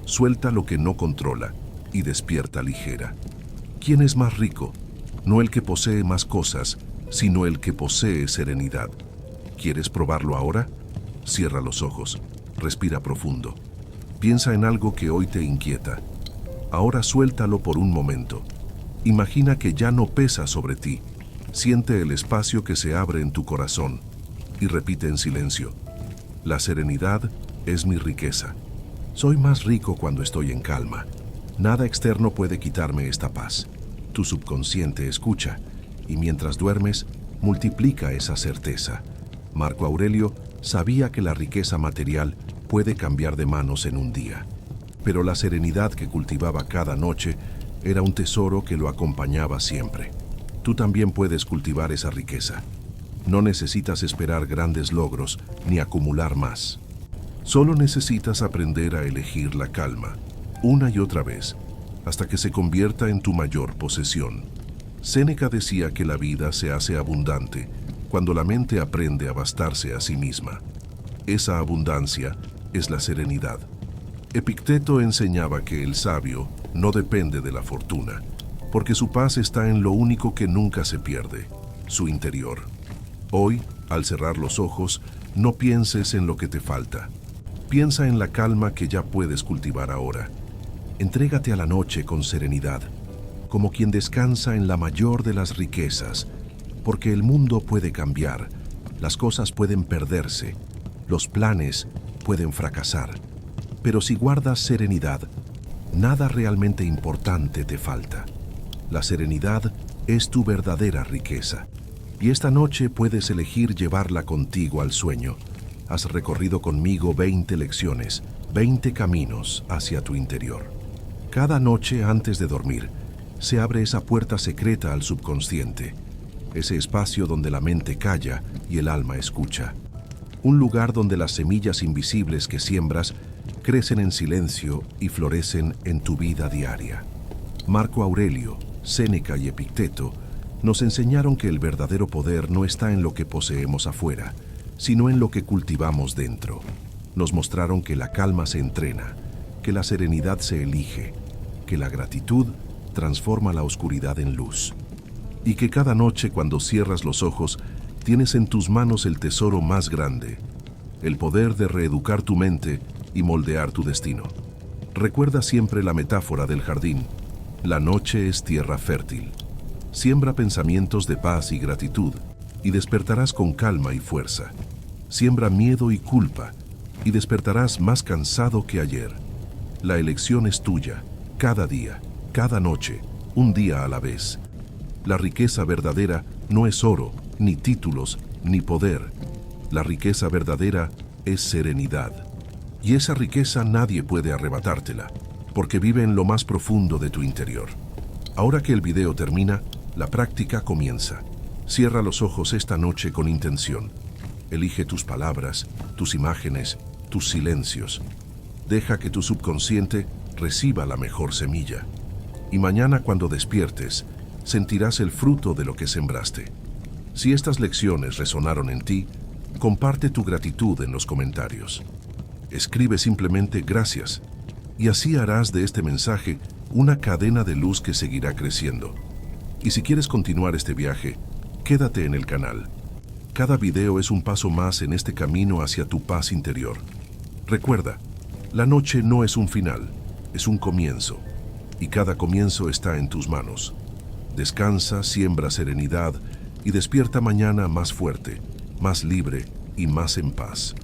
suelta lo que no controla y despierta ligera. ¿Quién es más rico? No el que posee más cosas, sino el que posee serenidad. ¿Quieres probarlo ahora? Cierra los ojos, respira profundo. Piensa en algo que hoy te inquieta. Ahora suéltalo por un momento. Imagina que ya no pesa sobre ti. Siente el espacio que se abre en tu corazón y repite en silencio: la serenidad es mi riqueza. Soy más rico cuando estoy en calma. Nada externo puede quitarme esta paz. Tu subconsciente escucha y mientras duermes, multiplica esa certeza. Marco Aurelio sabía que la riqueza material puede cambiar de manos en un día, pero la serenidad que cultivaba cada noche era un tesoro que lo acompañaba siempre. Tú también puedes cultivar esa riqueza. No necesitas esperar grandes logros ni acumular más. Solo necesitas aprender a elegir la calma, una y otra vez, hasta que se convierta en tu mayor posesión. Séneca decía que la vida se hace abundante cuando la mente aprende a bastarse a sí misma. Esa abundancia es la serenidad. Epicteto enseñaba que el sabio no depende de la fortuna, porque su paz está en lo único que nunca se pierde, su interior. Hoy, al cerrar los ojos, no pienses en lo que te falta. Piensa en la calma que ya puedes cultivar ahora. Entrégate a la noche con serenidad, como quien descansa en la mayor de las riquezas, porque el mundo puede cambiar, las cosas pueden perderse, los planes pueden fracasar, pero si guardas serenidad, nada realmente importante te falta. La serenidad es tu verdadera riqueza, y esta noche puedes elegir llevarla contigo al sueño. Has recorrido conmigo 20 lecciones, 20 caminos hacia tu interior. Cada noche antes de dormir, se abre esa puerta secreta al subconsciente, ese espacio donde la mente calla y el alma escucha. Un lugar donde las semillas invisibles que siembras crecen en silencio y florecen en tu vida diaria. Marco Aurelio, Séneca y Epicteto nos enseñaron que el verdadero poder no está en lo que poseemos afuera, sino en lo que cultivamos dentro. Nos mostraron que la calma se entrena, que la serenidad se elige, que la gratitud transforma la oscuridad en luz, y que cada noche cuando cierras los ojos tienes en tus manos el tesoro más grande, el poder de reeducar tu mente y moldear tu destino. Recuerda siempre la metáfora del jardín. La noche es tierra fértil. Siembra pensamientos de paz y gratitud, y despertarás con calma y fuerza. Siembra miedo y culpa, y despertarás más cansado que ayer. La elección es tuya, cada día, cada noche, un día a la vez. La riqueza verdadera no es oro, ni títulos, ni poder. La riqueza verdadera es serenidad. Y esa riqueza nadie puede arrebatártela, porque vive en lo más profundo de tu interior. Ahora que el video termina, la práctica comienza. Cierra los ojos esta noche con intención. Elige tus palabras, tus imágenes, tus silencios. Deja que tu subconsciente reciba la mejor semilla. Y mañana cuando despiertes, sentirás el fruto de lo que sembraste. Si estas lecciones resonaron en ti, Comparte tu gratitud en los comentarios. Escribe simplemente gracias, y así harás de este mensaje una cadena de luz que seguirá creciendo. Y si quieres continuar este viaje, quédate en el canal. Cada video es un paso más en este camino hacia tu paz interior. Recuerda, la noche no es un final, es un comienzo, y cada comienzo está en tus manos. Descansa, siembra serenidad y despierta mañana más fuerte, más libre y más en paz.